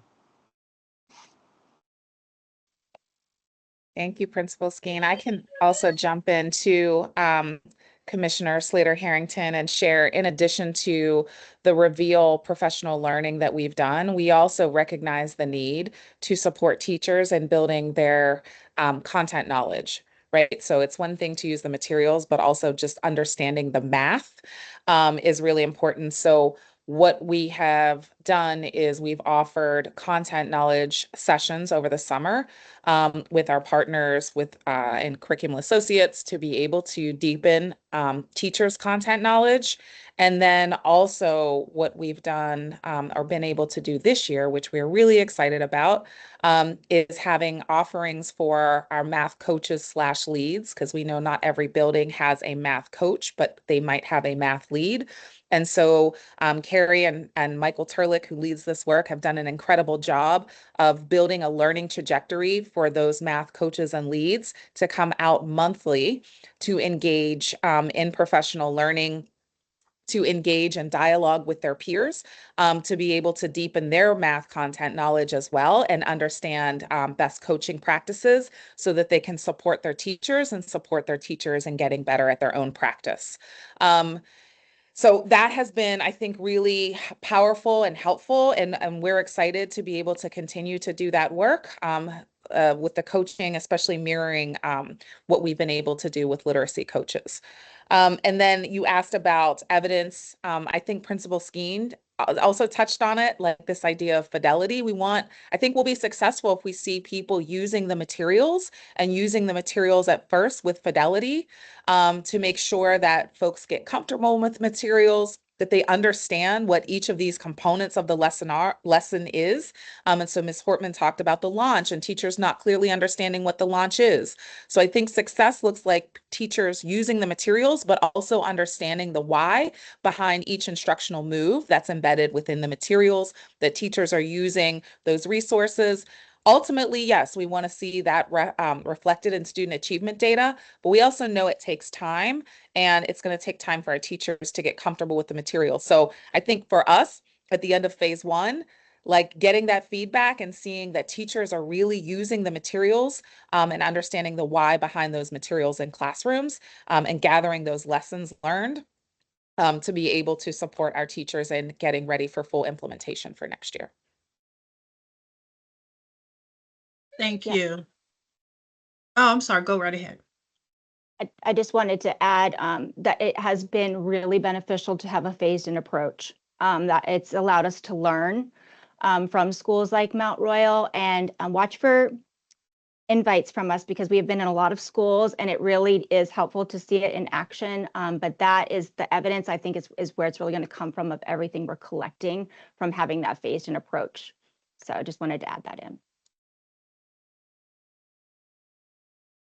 Thank you, Principal Skeen. I can also jump into Commissioner Slater Harrington and share, in addition to the Reveal professional learning that we've done, we also recognize the need to support teachers in building their content knowledge, right? So it's one thing to use the materials, but also just understanding the math is really important. So what we have done is we've offered content knowledge sessions over the summer with our partners and Curriculum Associates to be able to deepen teachers' content knowledge. And then also what we've done or been able to do this year, which we're really excited about, is having offerings for our math coaches / leads, because we know not every building has a math coach, but they might have a math lead. And so Carrie and Michael Turlick, who leads this work, have done an incredible job of building a learning trajectory for those math coaches and leads to come out monthly to engage in professional learning, to engage and dialogue with their peers, to be able to deepen their math content knowledge as well and understand best coaching practices so that they can support their teachers in getting better at their own practice. So that has been, I think, really powerful and helpful, and we're excited to be able to continue to do that work with the coaching, especially mirroring what we've been able to do with literacy coaches. And then you asked about evidence. I think Principal Skeen also touched on it, like this idea of fidelity. I think we'll be successful if we see people using the materials and using the materials at first with fidelity to make sure that folks get comfortable with materials, that they understand what each of these components of the lesson is. And so Ms. Hortman talked about the launch and teachers not clearly understanding what the launch is. So I think success looks like teachers using the materials, but also understanding the why behind each instructional move that's embedded within the materials, that teachers are using those resources. Ultimately, yes, we want to see that reflected in student achievement data, but we also know it takes time, and it's going to take time for our teachers to get comfortable with the material. So I think for us, at the end of phase one, like getting that feedback and seeing that teachers are really using the materials and understanding the why behind those materials in classrooms and gathering those lessons learned to be able to support our teachers in getting ready for full implementation for next year. Thank Yeah. you. Oh, I'm sorry. Go right ahead. I just wanted to add that it has been really beneficial to have a phased-in approach, that it's allowed us to learn from schools like Mount Royal, and watch for invites from us, because we have been in a lot of schools and it really is helpful to see it in action. But that is the evidence, I think, is where it's really going to come from, of everything we're collecting from having that phased-in approach. So I just wanted to add that in.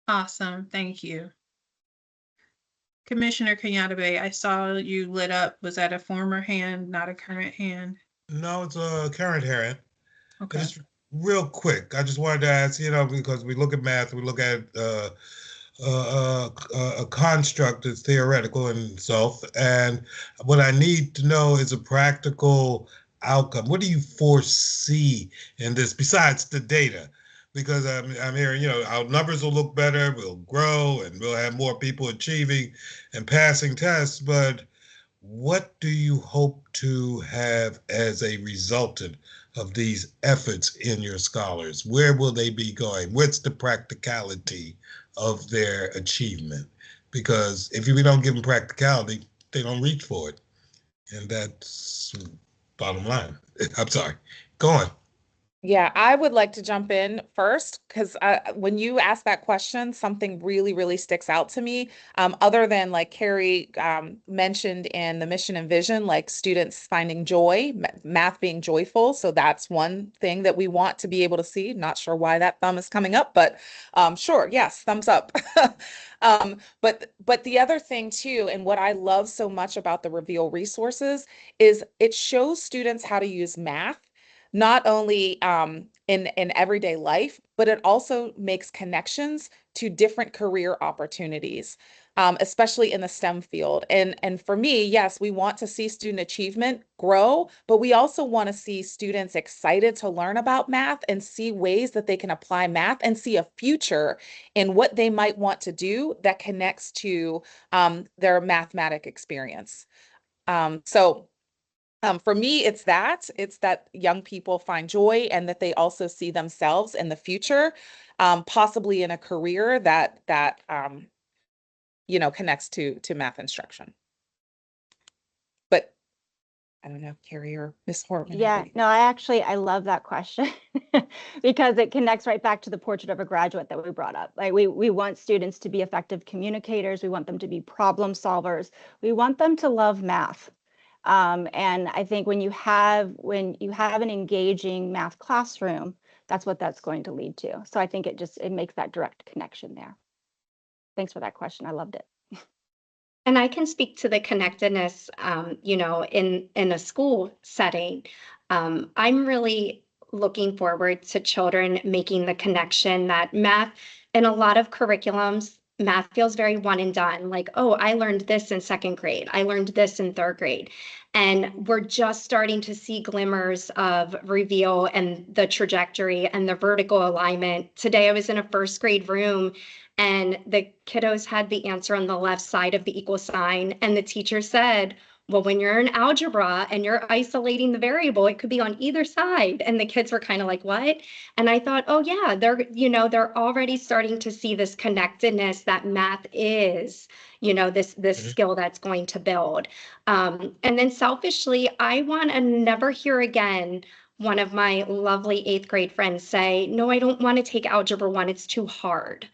Awesome. Thank you. Commissioner Kenyatta, I saw you lit up. Was that a former hand, not a current hand? No, it's a current hearing. Okay. Just real quick, I just wanted to ask, because we look at math, we look at a construct that's theoretical in itself, and what I need to know is a practical outcome. What do you foresee in this besides the data? Because I'm hearing, our numbers will look better, we'll grow, and we'll have more people achieving and passing tests, but what do you hope to have as a resultant of these efforts in your scholars? Where will they be going? What's the practicality of their achievement? Because if we don't give them practicality, they don't reach for it. And that's bottom line. I'm sorry. Go on. Yeah, I would like to jump in first because when you ask that question, something really, really sticks out to me. Other than like Carrie mentioned in the mission and vision, like students finding joy, math being joyful. So that's one thing that we want to be able to see. Not sure why that thumb is coming up, but sure, yes, thumbs up. But the other thing too, and what I love so much about the Reveal resources is it shows students how to use math not only in everyday life, but it also makes connections to different career opportunities, especially in the STEM field. And for me, yes, we want to see student achievement grow, but we also want to see students excited to learn about math and see ways that they can apply math and see a future in what they might want to do that connects to their mathematic experience. For me, it's that young people find joy and that they also see themselves in the future, possibly in a career that connects to math instruction. But I don't know, Carrie or Miss Hortman. Yeah, no, I love that question because it connects right back to the portrait of a graduate that we brought up. Like we want students to be effective communicators. We want them to be problem solvers. We want them to love math. And I think when you have an engaging math classroom, that's what that's going to lead to. So I think it makes that direct connection there. Thanks for that question. I loved it. And I can speak to the connectedness, in a school setting. I'm really looking forward to children making the connection that math, in a lot of curriculums, math feels very one and done. Like, oh, I learned this in second grade. I learned this in third grade. And we're just starting to see glimmers of Reveal and the trajectory and the vertical alignment. Today, I was in a first grade room and the kiddos had the answer on the left side of the equal sign. And the teacher said, well, when you're in algebra and you're isolating the variable, it could be on either side. And the kids were kind of like, what? And I thought, oh yeah, they're already starting to see this connectedness that math is, this skill that's going to build. And then selfishly, I want to never hear again one of my lovely 8th grade friends say, no, I don't want to take Algebra 1. It's too hard.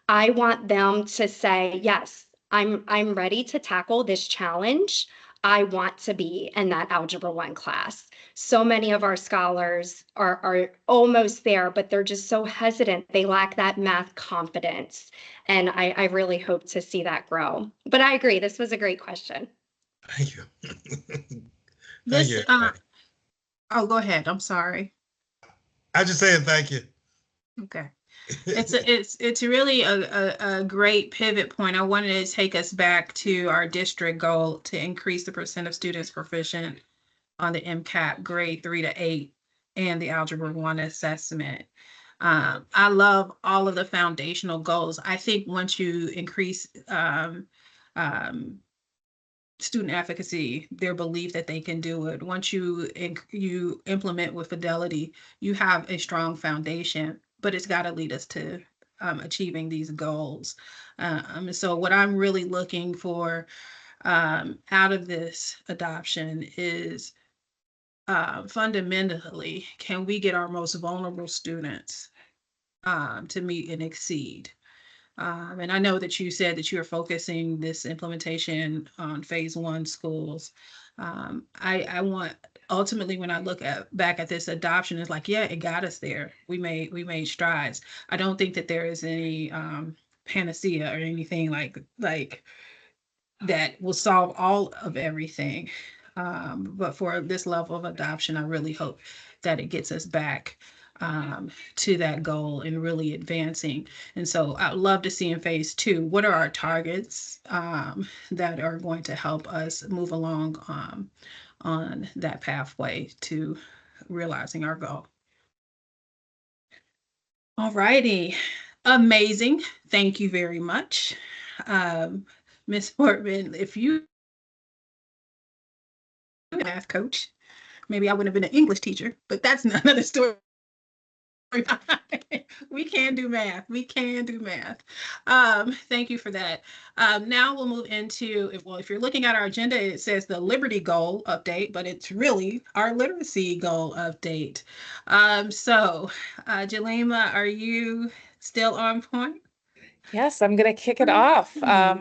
I want them to say, yes, I'm ready to tackle this challenge. I want to be in that Algebra 1 class. So many of our scholars are almost there, but they're just so hesitant. They lack that math confidence. And I really hope to see that grow. But I agree, this was a great question. Thank you. This, you. oh, go ahead. I'm sorry. I just saying thank you. Okay. It's really a great pivot point. I wanted to take us back to our district goal to increase the percent of students proficient on the MCAP grade 3 to 8 and the Algebra 1 assessment. I love all of the foundational goals. I think once you increase student advocacy, their belief that they can do it, once you implement with fidelity, you have a strong foundation. But it's got to lead us to achieving these goals. So what I'm really looking for out of this adoption is fundamentally, can we get our most vulnerable students to meet and exceed? And I know that you said that you are focusing this implementation on phase 1 schools. I want, ultimately, when I look back at this adoption, it's like, yeah, it got us there. We made strides. I don't think that there is any panacea or anything like that will solve all of everything. But for this level of adoption, I really hope that it gets us back to that goal and really advancing. And so I'd love to see in phase 2, what are our targets that are going to help us move along on that pathway to realizing our goal. All righty. Amazing. Thank you very much. Ms. Hortman, if you were a math coach, maybe I wouldn't have been an English teacher, but that's another story. We can do math. We can do math. Thank you for that. Now we'll move into, well, if you're looking at our agenda, it says the Liberty Goal update, but it's really our literacy goal update. Jalima, are you still on point? Yes, I'm going to kick it off.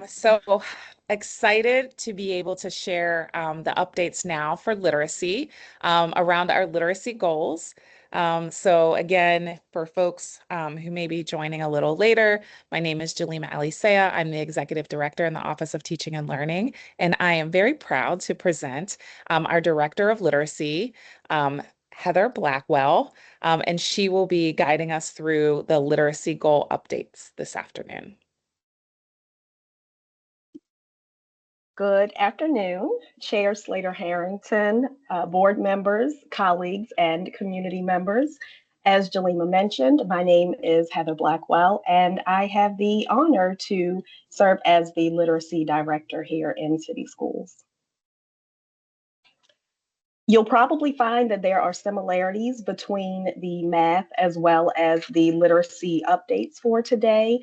So excited to be able to share the updates now for literacy around our literacy goals. So again, for folks who may be joining a little later, my name is Jalima Alisea. I'm the Executive Director in the Office of Teaching and Learning, and I am very proud to present our Director of Literacy, Heather Blackwell, and she will be guiding us through the literacy goal updates this afternoon. Good afternoon, Chair Slater Harrington, board members, colleagues, and community members. As Jalima mentioned, my name is Heather Blackwell, and I have the honor to serve as the Literacy Director here in City Schools. You'll probably find that there are similarities between the math as well as the literacy updates for today,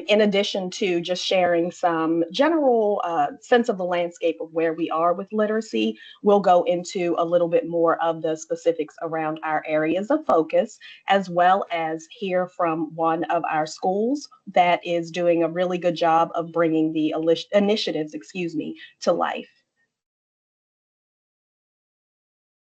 in addition to just sharing some general sense of the landscape of where we are with literacy. We'll go into a little bit more of the specifics around our areas of focus, as well as hear from one of our schools that is doing a really good job of bringing the initiatives, to life.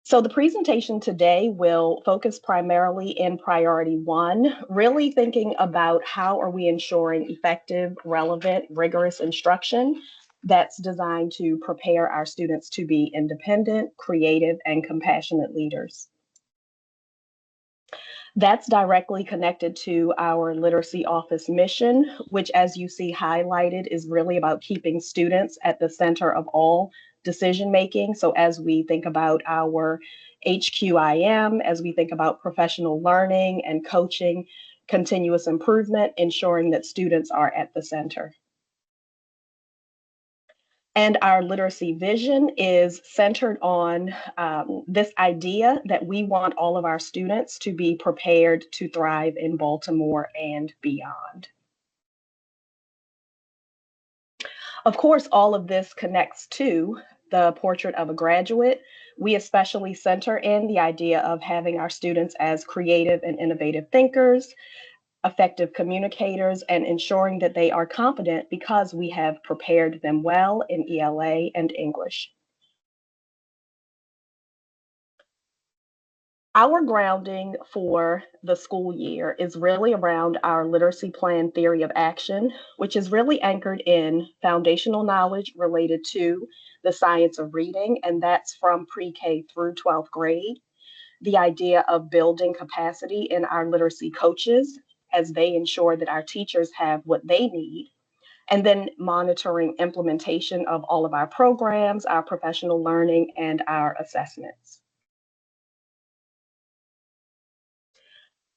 So the presentation today will focus primarily in priority 1, really thinking about how are we ensuring effective, relevant, rigorous instruction that's designed to prepare our students to be independent, creative, and compassionate leaders. That's directly connected to our literacy office mission, which, as you see highlighted, is really about keeping students at the center of all decision making. So as we think about our HQIM, as we think about professional learning and coaching, continuous improvement, ensuring that students are at the center. And our literacy vision is centered on this idea that we want all of our students to be prepared to thrive in Baltimore and beyond. Of course, all of this connects to the portrait of a graduate. We especially center in the idea of having our students as creative and innovative thinkers, effective communicators, and ensuring that they are competent because we have prepared them well in ELA and English. Our grounding for the school year is really around our literacy plan theory of action, which is really anchored in foundational knowledge related to the science of reading, and that's from pre-K through 12th grade. The idea of building capacity in our literacy coaches as they ensure that our teachers have what they need, and then monitoring implementation of all of our programs, our professional learning, and our assessments.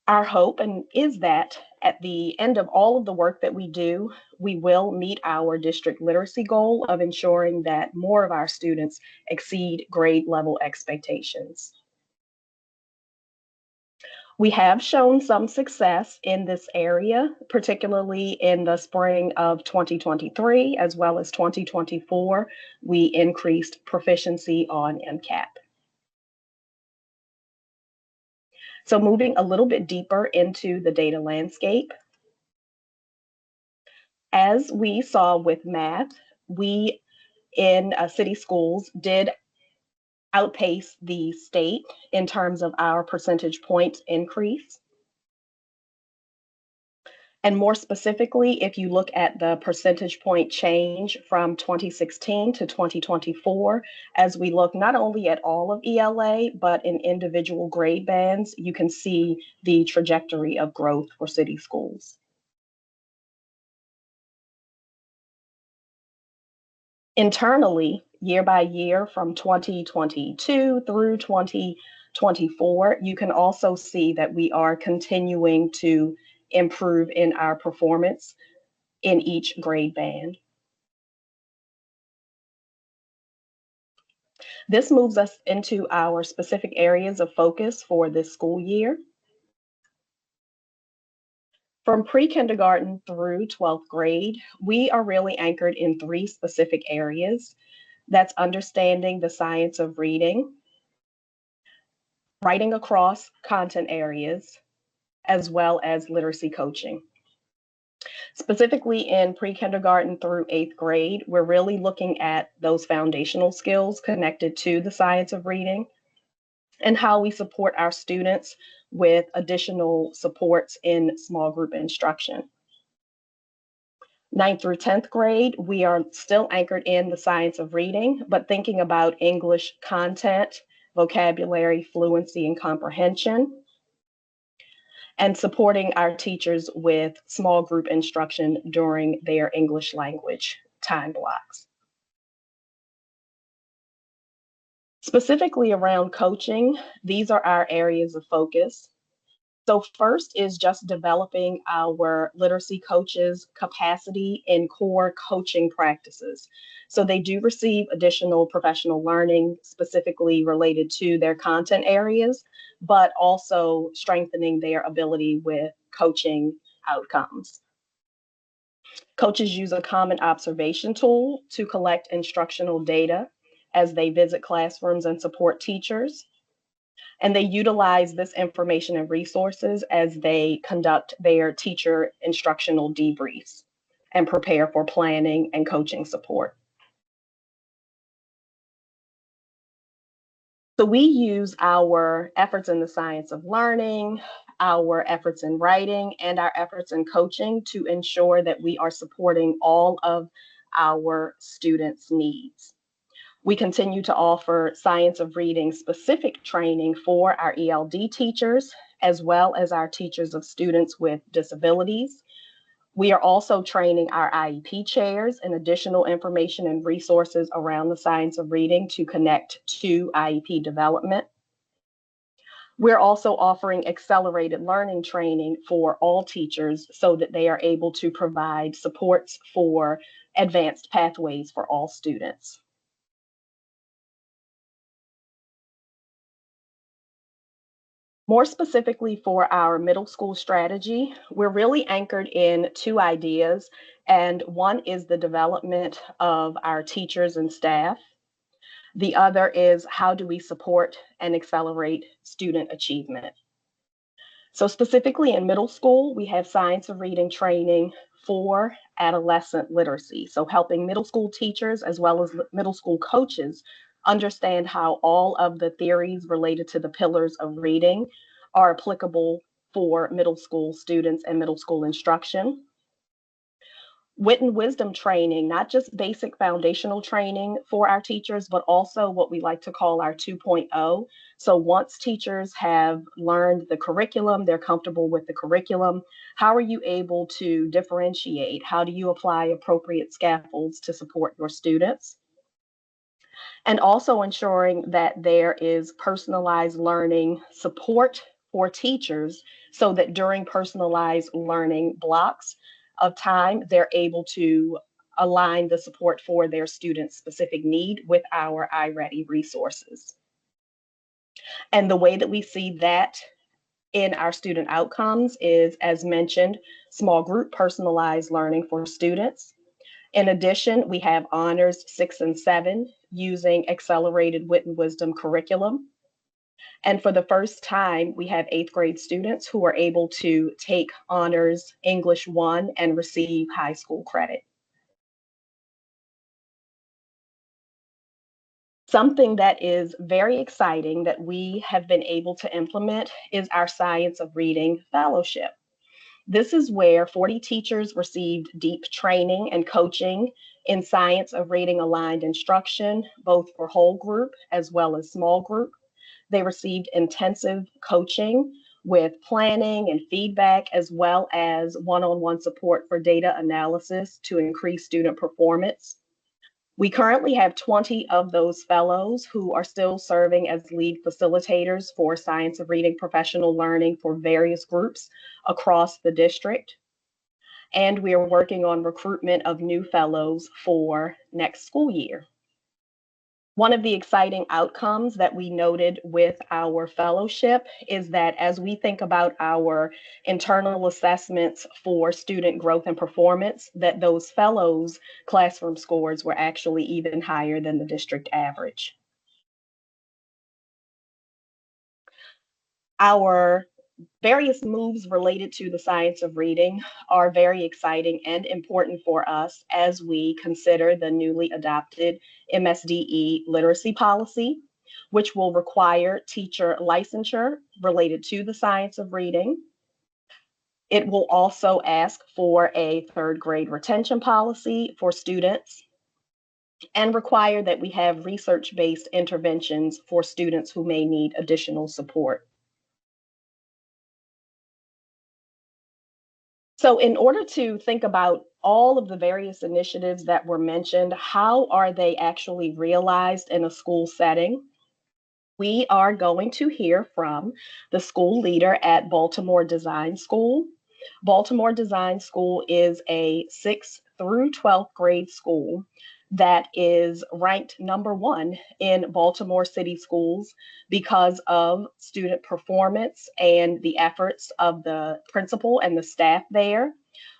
Our hope is that at the end of all of the work that we do, we will meet our district literacy goal of ensuring that more of our students exceed grade level expectations. We have shown some success in this area, particularly in the spring of 2023, as well as 2024. We increased proficiency on MCAT. So moving a little bit deeper into the data landscape. As we saw with math, we in city schools did outpace the state in terms of our percentage point increase. And more specifically, if you look at the percentage point change from 2016 to 2024, as we look not only at all of ELA, but in individual grade bands, you can see the trajectory of growth for city schools. Internally, year by year from 2022 through 2024, you can also see that we are continuing to improve in our performance in each grade band. This moves us into our specific areas of focus for this school year. From pre-kindergarten through 12th grade, we are really anchored in 3 specific areas. That's understanding the science of reading, writing across content areas, as well as literacy coaching. Specifically in pre-kindergarten through 8th grade, we're really looking at those foundational skills connected to the science of reading and how we support our students with additional supports in small group instruction. 9th through 10th grade, we are still anchored in the science of reading, but thinking about English content, vocabulary, fluency, and comprehension, and supporting our teachers with small group instruction during their English language time blocks. Specifically around coaching, these are our areas of focus. So first is just developing our literacy coaches' capacity in core coaching practices. So they do receive additional professional learning specifically related to their content areas, but also strengthening their ability with coaching outcomes. Coaches use a common observation tool to collect instructional data as they visit classrooms and support teachers. And they utilize this information and resources as they conduct their teacher instructional debriefs and prepare for planning and coaching support. So we use our efforts in the science of learning, our efforts in writing, and our efforts in coaching to ensure that we are supporting all of our students' needs. We continue to offer science of reading specific training for our ELD teachers, as well as our teachers of students with disabilities. We are also training our IEP chairs in additional information and resources around the science of reading to connect to IEP development. We're also offering accelerated learning training for all teachers so that they are able to provide supports for advanced pathways for all students. More specifically for our middle school strategy, we're really anchored in 2 ideas, and one is the development of our teachers and staff. The other is how do we support and accelerate student achievement. So specifically in middle school, we have science of reading training for adolescent literacy. So helping middle school teachers as well as middle school coaches understand how all of the theories related to the pillars of reading are applicable for middle school students and middle school instruction. Wit and wisdom training, not just basic foundational training for our teachers, but also what we like to call our 2.0. So once teachers have learned the curriculum, they're comfortable with the curriculum, how are you able to differentiate? How do you apply appropriate scaffolds to support your students? And also ensuring that there is personalized learning support for teachers so that during personalized learning blocks of time, they're able to align the support for their students' specific need with our iReady resources. And the way that we see that in our student outcomes is, as mentioned, small group personalized learning for students. In addition, we have honors 6 and 7 using accelerated wit and wisdom curriculum. And for the first time, we have 8th grade students who are able to take honors English 1 and receive high school credit. Something that is very exciting that we have been able to implement is our Science of Reading Fellowship. This is where 40 teachers received deep training and coaching in science of reading aligned instruction, both for whole group as well as small group. They received intensive coaching with planning and feedback, as well as one-on-one support for data analysis to increase student performance. We currently have 20 of those fellows who are still serving as lead facilitators for science of reading professional learning for various groups across the district. And we are working on recruitment of new fellows for next school year. One of the exciting outcomes that we noted with our fellowship is that as we think about our internal assessments for student growth and performance, that those fellows' classroom scores were actually even higher than the district average. Our various moves related to the science of reading are very exciting and important for us as we consider the newly adopted MSDE literacy policy, which will require teacher licensure related to the science of reading. It will also ask for a third grade retention policy for students and require that we have research-based interventions for students who may need additional support. So in order to think about all of the various initiatives that were mentioned, how are they actually realized in a school setting? We are going to hear from the school leader at Baltimore Design School. Baltimore Design School is a 6th through 12th grade school that is ranked #1 in Baltimore City schools because of student performance and the efforts of the principal and the staff there.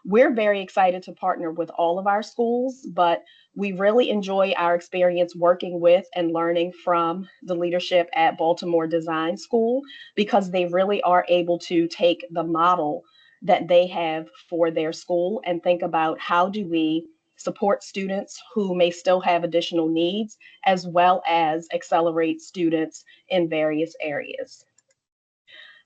We're very excited to partner with all of our schools, but we really enjoy our experience working with and learning from the leadership at Baltimore Design School because they really are able to take the model that they have for their school and think about how do we support students who may still have additional needs, as well as accelerate students in various areas.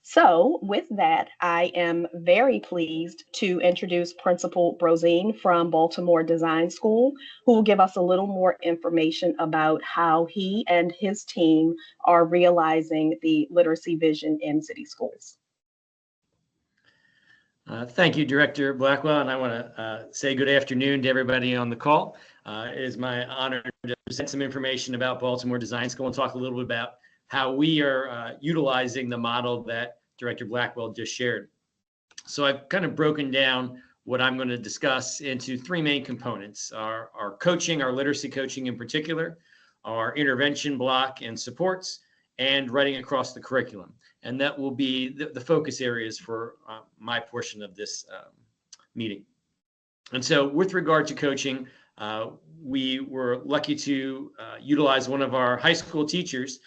So with that, I am very pleased to introduce Principal Brosine from Baltimore Design School, who will give us a little more information about how he and his team are realizing the literacy vision in city schools. Thank you, Director Blackwell, and I want to say good afternoon to everybody on the call. It is my honor to present some information about Baltimore Design School and talk a little bit about how we are utilizing the model that Director Blackwell just shared. So I've kind of broken down what I'm going to discuss into 3 main components: our coaching, our literacy coaching in particular, our intervention block and supports, and writing across the curriculum. And that will be the focus areas for my portion of this meeting. And so with regard to coaching, we were lucky to utilize one of our high school teachers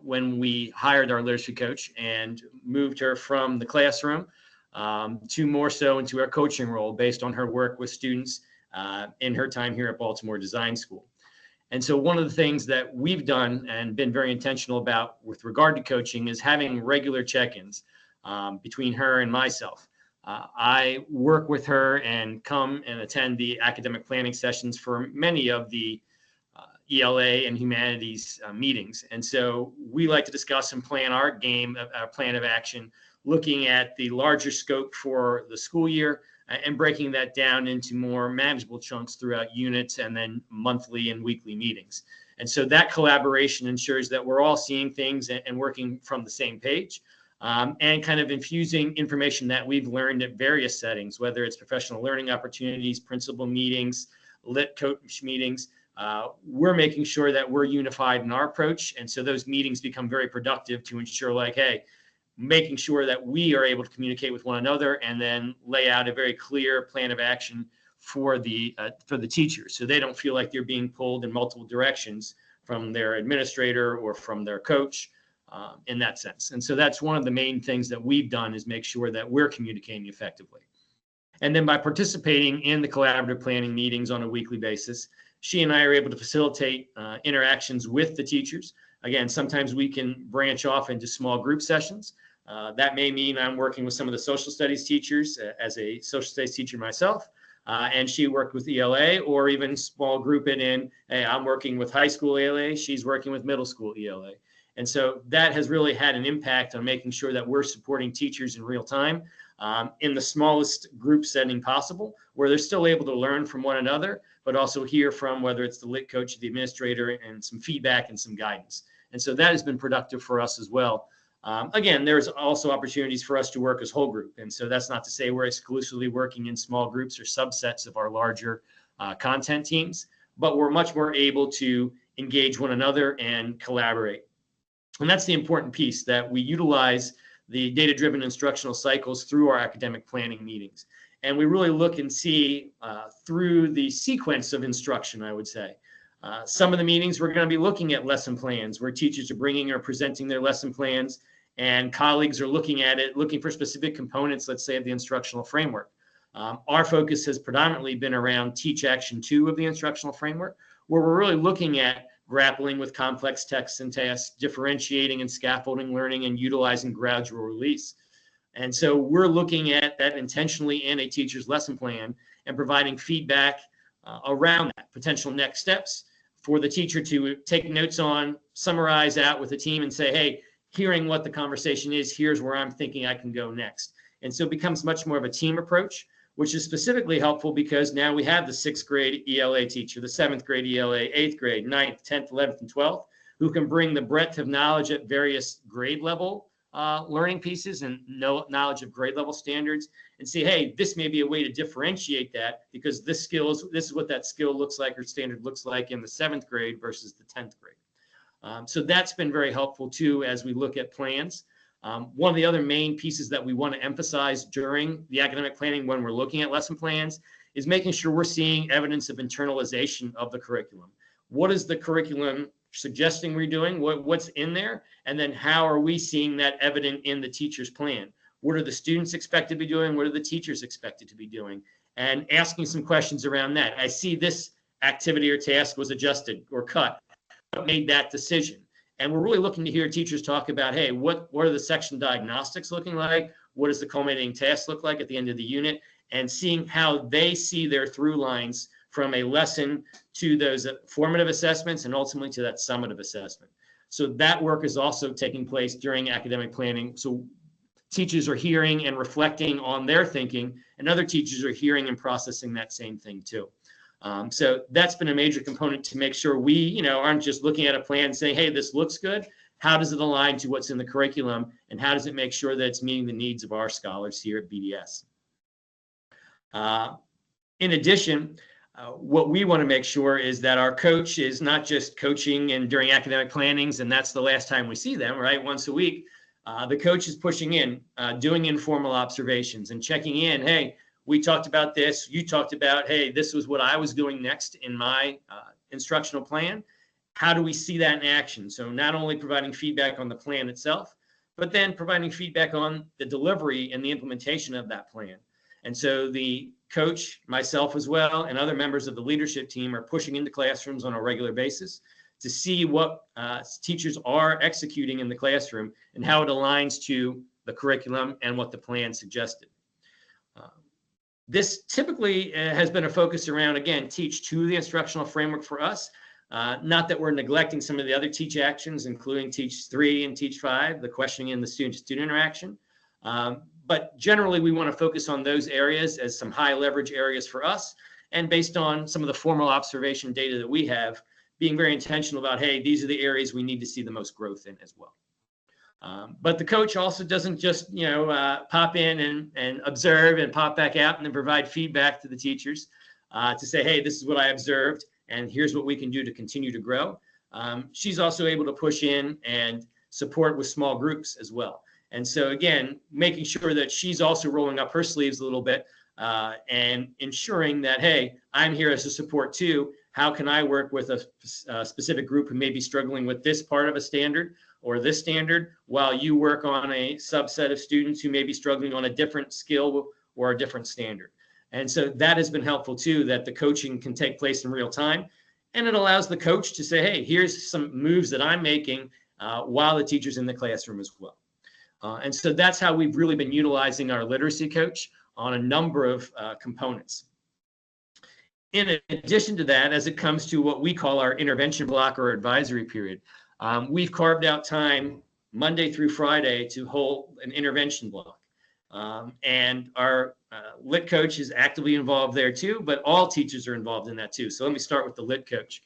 when we hired our literacy coach and moved her from the classroom to more so into our coaching role based on her work with students in her time here at Baltimore Design School. And so one of the things that we've done and been very intentional about with regard to coaching is having regular check-ins between her and myself. I work with her and come and attend the academic planning sessions for many of the ELA and humanities meetings. And so we like to discuss and plan our plan of action, looking at the larger scope for the school year and breaking that down into more manageable chunks throughout units and then monthly and weekly meetings. And so that collaboration ensures that we're all seeing things and working from the same page, and kind of infusing information that we've learned at various settings, whether it's professional learning opportunities, principal meetings, lit coach meetings. We're making sure that we're unified in our approach. And so those meetings become very productive to ensure, like, hey, making sure that we are able to communicate with one another and then lay out a very clear plan of action for the teachers, so they don't feel like they're being pulled in multiple directions from their administrator or from their coach in that sense. And so that's one of the main things that we've done, is make sure that we're communicating effectively. And then by participating in the collaborative planning meetings on a weekly basis, she and I are able to facilitate interactions with the teachers. Again, sometimes we can branch off into small group sessions. That may mean I'm working with some of the social studies teachers as a social studies teacher myself, and she worked with ELA, or even small group it in, hey, I'm working with high school ELA, she's working with middle school ELA. And so that has really had an impact on making sure that we're supporting teachers in real time in the smallest group setting possible, where they're still able to learn from one another, but also hear from, whether it's the lit coach, the administrator, and some feedback and some guidance. And so that has been productive for us as well. Again, there's also opportunities for us to work as whole group. And so that's not to say we're exclusively working in small groups or subsets of our larger content teams, but we're much more able to engage one another and collaborate. And that's the important piece, that we utilize the data-driven instructional cycles through our academic planning meetings. And we really look and see through the sequence of instruction, I would say. Some of the meetings we're going to be looking at lesson plans, where teachers are bringing or presenting their lesson plans, and colleagues are looking at it, looking for specific components, let's say, of the instructional framework. Our focus has predominantly been around Teach Action 2 of the instructional framework, where we're really looking at grappling with complex texts and tasks, differentiating and scaffolding learning, and utilizing gradual release. And so we're looking at that intentionally in a teacher's lesson plan and providing feedback around that, potential next steps for the teacher to take notes on, summarize out with the team and say, hey, hearing what the conversation is, here's where I'm thinking I can go next. And so it becomes much more of a team approach, which is specifically helpful because now we have the 6th grade ELA teacher, the 7th grade ELA, 8th grade, 9th, 10th, 11th, and 12th, who can bring the breadth of knowledge at various grade level learning pieces and knowledge of grade level standards, and say, hey, this may be a way to differentiate that because this is what that skill looks like or standard looks like in the 7th grade versus the 10th grade. So that's been very helpful too as we look at plans. One of the other main pieces that we want to emphasize during the academic planning when we're looking at lesson plans is making sure we're seeing evidence of internalization of the curriculum. What is the curriculum suggesting we're doing? What's in there? And then how are we seeing that evident in the teacher's plan? What are the students expected to be doing? What are the teachers expected to be doing? And asking some questions around that. I see this activity or task was adjusted or cut. What made that decision? And we're really looking to hear teachers talk about, hey, what are the section diagnostics looking like? What does the culminating task look like at the end of the unit? And seeing how they see their through lines from a lesson to those formative assessments and ultimately to that summative assessment. So that work is also taking place during academic planning. So teachers are hearing and reflecting on their thinking, and other teachers are hearing and processing that same thing too. So that's been a major component to make sure we, aren't just looking at a plan and saying, hey, this looks good. How does it align to what's in the curriculum? And how does it make sure that it's meeting the needs of our scholars here at BDS? In addition, what we want to make sure is that our coach is not just coaching and during academic plannings, and that's the last time we see them, right? Once a week, the coach is pushing in, doing informal observations and checking in. Hey, we talked about this. You talked about, hey, this was what I was doing next in my instructional plan. How do we see that in action? So not only providing feedback on the plan itself, but then providing feedback on the delivery and the implementation of that plan. And so the coach, myself as well, and other members of the leadership team are pushing into classrooms on a regular basis to see what teachers are executing in the classroom and how it aligns to the curriculum and what the plan suggested. This typically has been a focus around, again, Teach 2, the instructional framework for us. Not that we're neglecting some of the other Teach actions, including Teach 3 and Teach 5, the questioning and the student-to-student interaction. But generally, we want to focus on those areas as some high leverage areas for us. And based on some of the formal observation data that we have, being very intentional about, hey, these are the areas we need to see the most growth in as well. But the coach also doesn't just, pop in and observe and pop back out and then provide feedback to the teachers to say, hey, this is what I observed and here's what we can do to continue to grow. She's also able to push in and support with small groups as well. And so again, making sure that she's also rolling up her sleeves a little bit and ensuring that, hey, I'm here as a support too. How can I work with a specific group who may be struggling with this part of a standard or this standard while you work on a subset of students who may be struggling on a different skill or a different standard. And so that has been helpful too, that the coaching can take place in real time. And it allows the coach to say, hey, here's some moves that I'm making while the teacher's in the classroom as well. And so that's how we've really been utilizing our literacy coach on a number of components. In addition to that, as it comes to what we call our intervention block or advisory period, we've carved out time Monday through Friday to hold an intervention block. And our lit coach is actively involved there too, but all teachers are involved in that too. So let me start with the lit coach.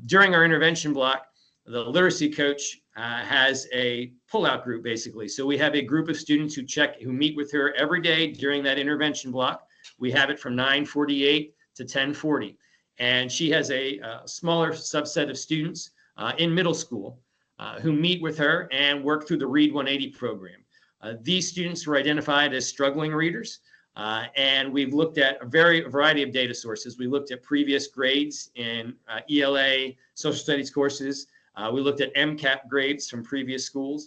During our intervention block, the literacy coach has a pullout group basically. So we have a group of students who meet with her every day during that intervention block. We have it from 9:48 to 10:40. And she has a smaller subset of students in middle school who meet with her and work through the Read 180 program. These students were identified as struggling readers, and we've looked at a variety of data sources. We looked at previous grades in ELA, social studies courses. We looked at MCAP grades from previous school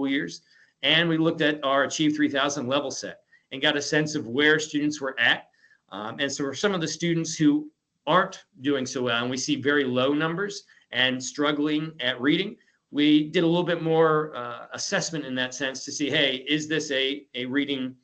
years, and we looked at our Achieve 3000 level set and got a sense of where students were at. And so for some of the students who aren't doing so well, and we see very low numbers and struggling at reading, we did a little bit more assessment in that sense to see, hey, is this a reading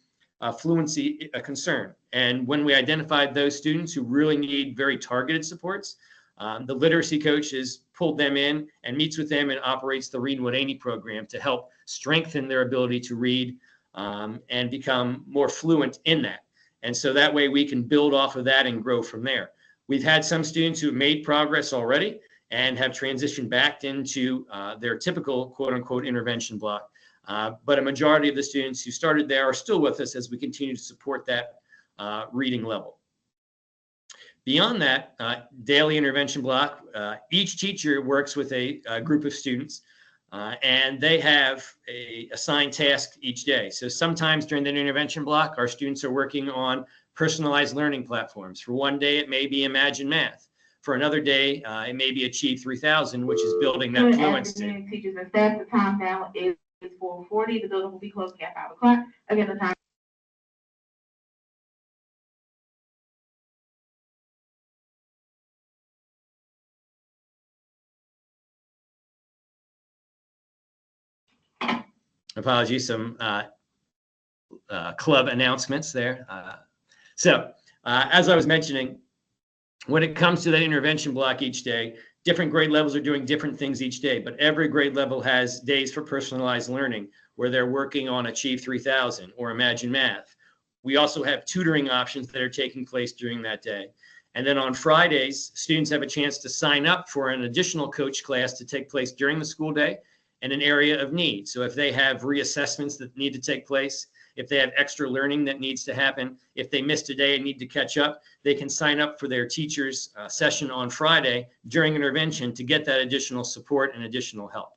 fluency a concern? And when we identified those students who really need very targeted supports, the literacy coach has pulled them in and meets with them and operates the Read 180 program to help strengthen their ability to read and become more fluent in that. And so that way we can build off of that and grow from there. We've had some students who have made progress already and have transitioned back into their typical quote unquote intervention block. But a majority of the students who started there are still with us as we continue to support that reading level. Beyond that, daily intervention block, each teacher works with a group of students and they have a assigned task each day. So sometimes during the intervention block, our students are working on personalized learning platforms. For one day, it may be Imagine Math. For another day, it may be Achieve 3000, which is building that fluency. Good afternoon, teachers and staff. The time now is 4:40. The building will be closing at 5 o'clock. Again, the time. Apologies, some club announcements there. So as I was mentioning, when it comes to that intervention block each day, different grade levels are doing different things each day, but every grade level has days for personalized learning where they're working on Achieve 3000 or Imagine Math. We also have tutoring options that are taking place during that day. And then on Fridays, students have a chance to sign up for an additional coach class to take place during the school day in an area of need. So if they have reassessments that need to take place, if they have extra learning that needs to happen, if they missed a day and need to catch up, they can sign up for their teacher's session on Friday during intervention to get that additional support and additional help.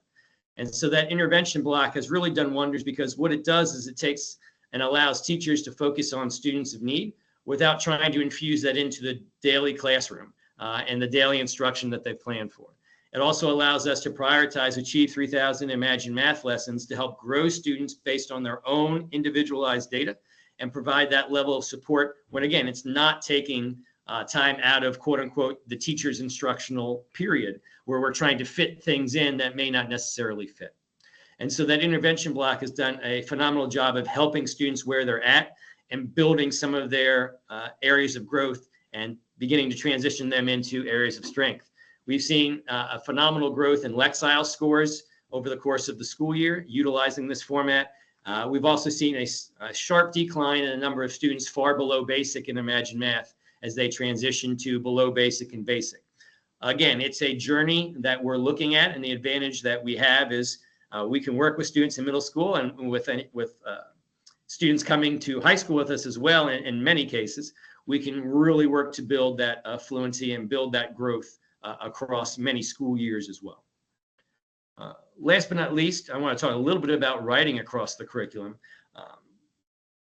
And so that intervention block has really done wonders because what it does is it takes and allows teachers to focus on students of need without trying to infuse that into the daily classroom and the daily instruction that they've planned for. It also allows us to prioritize Achieve 3000 Imagine Math lessons to help grow students based on their own individualized data and provide that level of support when, again, it's not taking time out of, quote unquote, the teacher's instructional period where we're trying to fit things in that may not necessarily fit. And so that intervention block has done a phenomenal job of helping students where they're at and building some of their areas of growth and beginning to transition them into areas of strength. We've seen a phenomenal growth in Lexile scores over the course of the school year, utilizing this format. We've also seen a sharp decline in the number of students far below basic in Imagine Math as they transition to below basic and basic. Again, it's a journey that we're looking at, and the advantage that we have is we can work with students in middle school and with students coming to high school with us as well. In many cases, we can really work to build that fluency and build that growth across many school years as well. Last but not least, I want to talk a little bit about writing across the curriculum.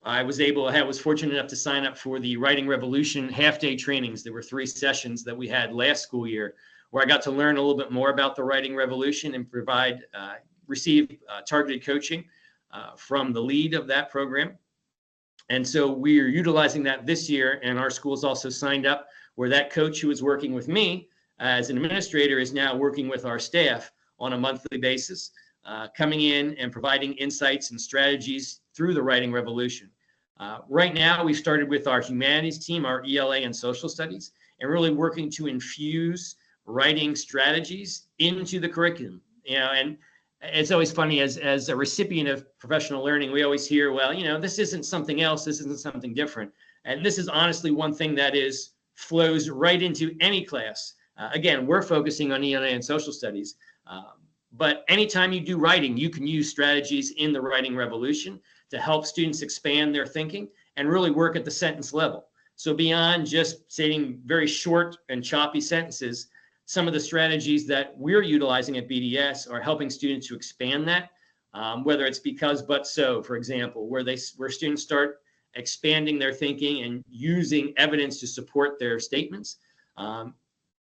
I was fortunate enough to sign up for the Writing Revolution half-day trainings. There were 3 sessions that we had last school year where I got to learn a little bit more about the Writing Revolution and receive targeted coaching from the lead of that program. And so we are utilizing that this year, and our schools also signed up where that coach who was working with me as an administrator is now working with our staff on a monthly basis, coming in and providing insights and strategies through the Writing Revolution. Right now, we started with our humanities team, our ELA and social studies, and really working to infuse writing strategies into the curriculum. And it's always funny as a recipient of professional learning, we always hear, well, this isn't something else, this isn't something different. And this is honestly one thing that flows right into any class. Again, we're focusing on ELA and social studies, but anytime you do writing, you can use strategies in the Writing Revolution to help students expand their thinking and really work at the sentence level. So beyond just saying very short and choppy sentences, some of the strategies that we're utilizing at BDS are helping students to expand that, whether it's because, but so, for example, where students start expanding their thinking and using evidence to support their statements.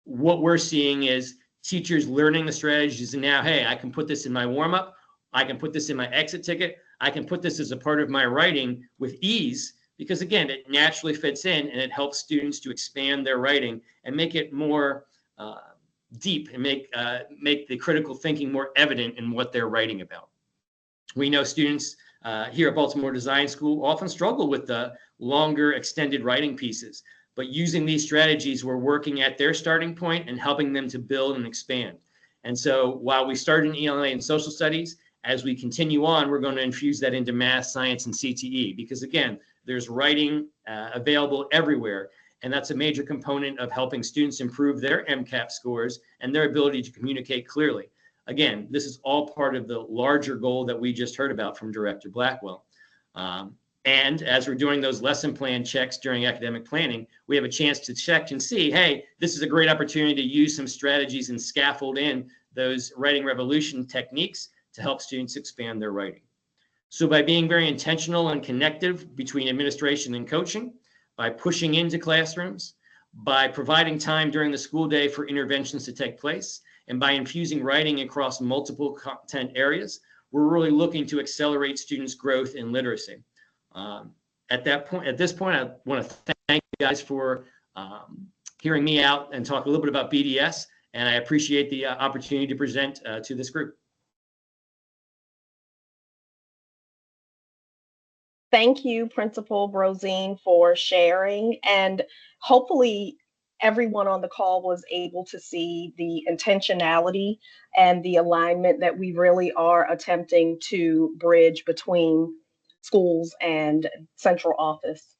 What we're seeing is teachers learning the strategies, and now, hey, I can put this in my warm-up, I can put this in my exit ticket, I can put this as a part of my writing with ease, because again, it naturally fits in and it helps students to expand their writing and make it more deep and make the critical thinking more evident in what they're writing about. We know students here at Baltimore Design School often struggle with the longer extended writing pieces, but using these strategies, we're working at their starting point and helping them to build and expand. And so while we started in ELA and social studies, as we continue on, we're going to infuse that into math, science, and CTE, because again, there's writing available everywhere. And that's a major component of helping students improve their MCAP scores and their ability to communicate clearly. Again, this is all part of the larger goal that we just heard about from Director Blackwell. And as we're doing those lesson plan checks during academic planning, we have a chance to check and see, hey, this is a great opportunity to use some strategies and scaffold in those writing revolution techniques to help students expand their writing. So by being very intentional and connective between administration and coaching, by pushing into classrooms, by providing time during the school day for interventions to take place, and by infusing writing across multiple content areas, we're really looking to accelerate students' growth in literacy. At this point, I want to thank you guys for hearing me out and talk a little bit about BDS, and I appreciate the opportunity to present to this group. Thank you, Principal Brosine, for sharing. And hopefully everyone on the call was able to see the intentionality and the alignment that we really are attempting to bridge between schools and central office.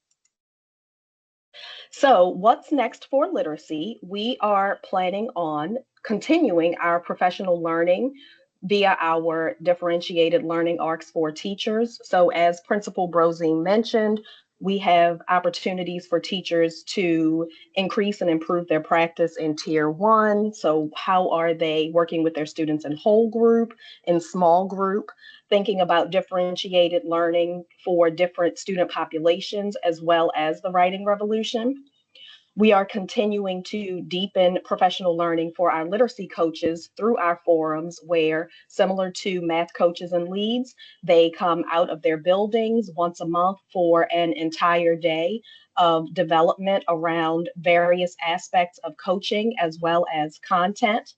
So what's next for literacy? We are planning on continuing our professional learning via our differentiated learning arcs for teachers. So as Principal Brosine mentioned, we have opportunities for teachers to increase and improve their practice in Tier 1. So how are they working with their students in whole group, in small group, thinking about differentiated learning for different student populations, as well as the writing revolution. We are continuing to deepen professional learning for our literacy coaches through our forums where, similar to math coaches and leads, they come out of their buildings once a month for an entire day of development around various aspects of coaching as well as content.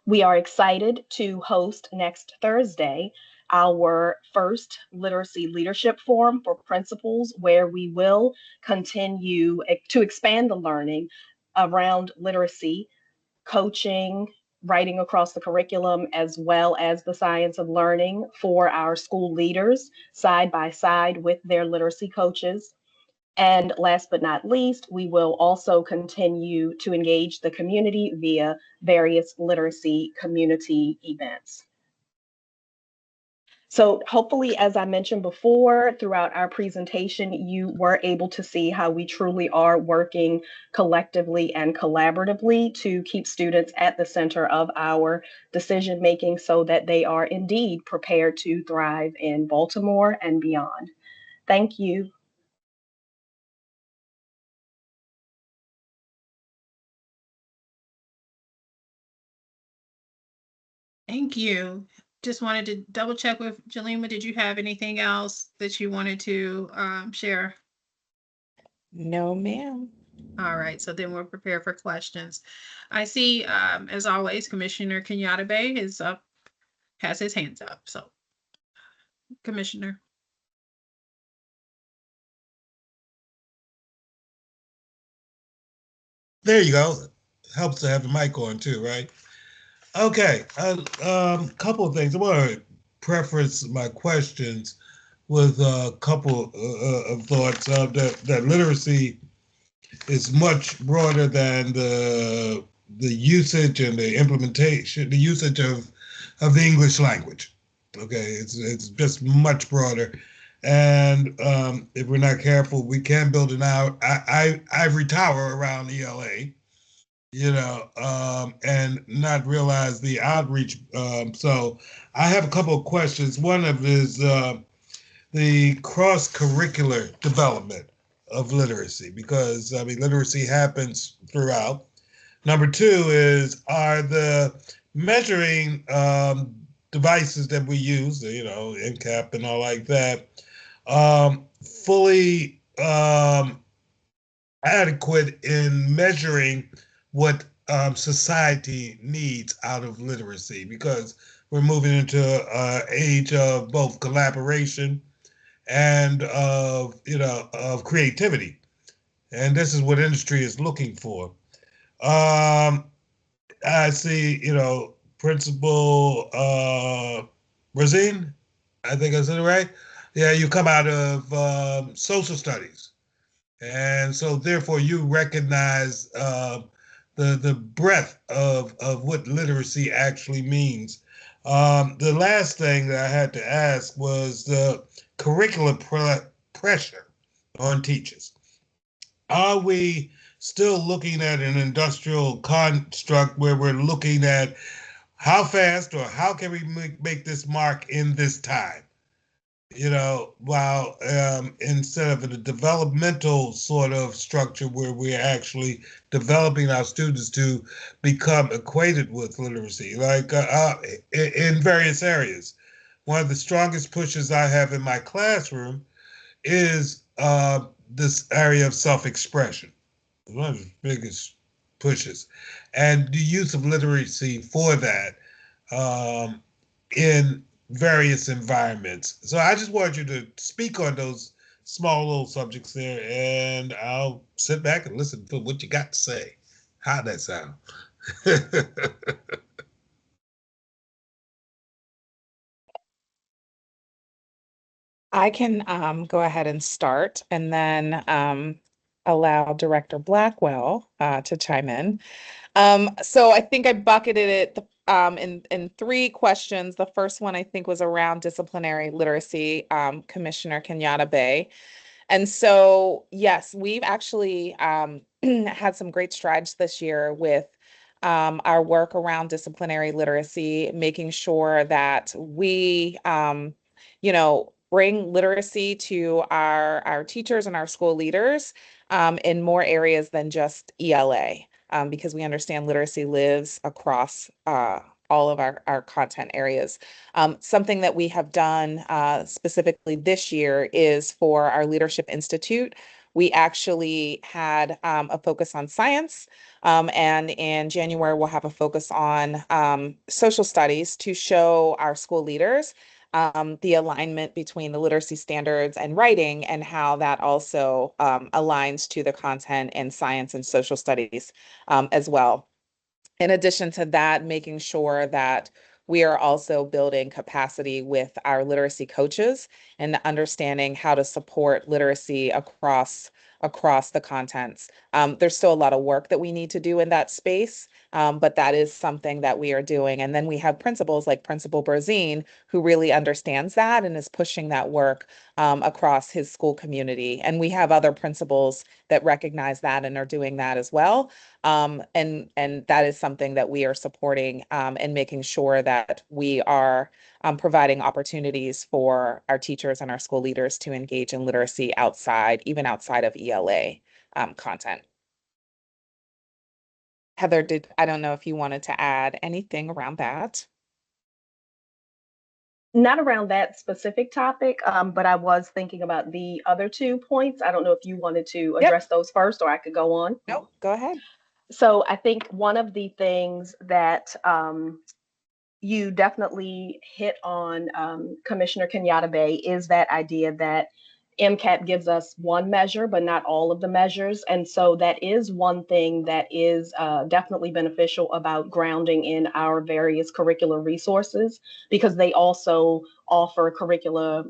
We are excited to host next Thursday our first literacy leadership forum for principals, where we will continue to expand the learning around literacy, coaching, writing across the curriculum, as well as the science of learning for our school leaders side by side with their literacy coaches. And last but not least, we will also continue to engage the community via various literacy community events. So hopefully, as I mentioned before, throughout our presentation, you were able to see how we truly are working collectively and collaboratively to keep students at the center of our decision making so that they are indeed prepared to thrive in Baltimore and beyond. Thank you. Thank you. Just wanted to double check with Jalima. Did you have anything else that you wanted to share? No, ma'am. All right, so then we're prepared for questions. I see, as always, Commissioner Kenyatta Bay is up, has his hands up. So, Commissioner. There you go. Helps to have the mic on too, right? Okay, couple of things. I want to preface my questions with a couple of thoughts of that literacy is much broader than the usage and the implementation, the usage of the English language. Okay, it's just much broader. And if we're not careful, we can build an out. Ivory tower around ELA, and not realize the outreach. So I have a couple of questions. One of is the cross-curricular development of literacy, because literacy happens throughout. Number two is, are the measuring devices that we use, NCAP and all like that, fully adequate in measuring what society needs out of literacy? Because we're moving into an age of both collaboration and of creativity, and this is what industry is looking for. I see, Principal Brazine, I think I said it right. Yeah, you come out of social studies, and so therefore you recognize the breadth of what literacy actually means. The last thing that I had to ask was the curricular pressure on teachers. Are we still looking at an industrial construct where we're looking at how fast or how can we make this mark in this time? While instead of a developmental sort of structure where we're actually developing our students to become acquainted with literacy, like in various areas. One of the strongest pushes I have in my classroom is this area of self-expression. One of the biggest pushes. And the use of literacy for that in various environments. So I just want you to speak on those small little subjects there, and I'll sit back and listen to what you got to say. How'd that sound? I can go ahead and start, and then allow Director Blackwell to chime in. So I think I bucketed it in three questions. The first one I think was around disciplinary literacy, Commissioner Kenyatta Bay. And so, yes, we've actually had some great strides this year with our work around disciplinary literacy, making sure that we, bring literacy to our teachers and our school leaders in more areas than just ELA, because we understand literacy lives across all of our content areas. Something that we have done specifically this year is for our Leadership Institute. We actually had a focus on science, and in January, we'll have a focus on social studies to show our school leaders the alignment between the literacy standards and writing, and how that also aligns to the content in science and social studies as well. In addition to that, making sure that we are also building capacity with our literacy coaches and understanding how to support literacy across the contents. There's still a lot of work that we need to do in that space, but that is something that we are doing. And then we have principals like Principal Brazine, who really understands that and is pushing that work across his school community. And we have other principals that recognize that and are doing that as well. And that is something that we are supporting and making sure that we are providing opportunities for our teachers and our school leaders to engage in literacy even outside of ELA content. Heather, I don't know if you wanted to add anything around that. Not around that specific topic, but I was thinking about the other 2 points. I don't know if you wanted to address those first, or I could go on. No, go ahead. So I think one of the things that you definitely hit on, Commissioner Kenyatta Bay, is that idea that MCAP gives us one measure, but not all of the measures. And so that is one thing that is definitely beneficial about grounding in our various curricular resources, because they also offer curricula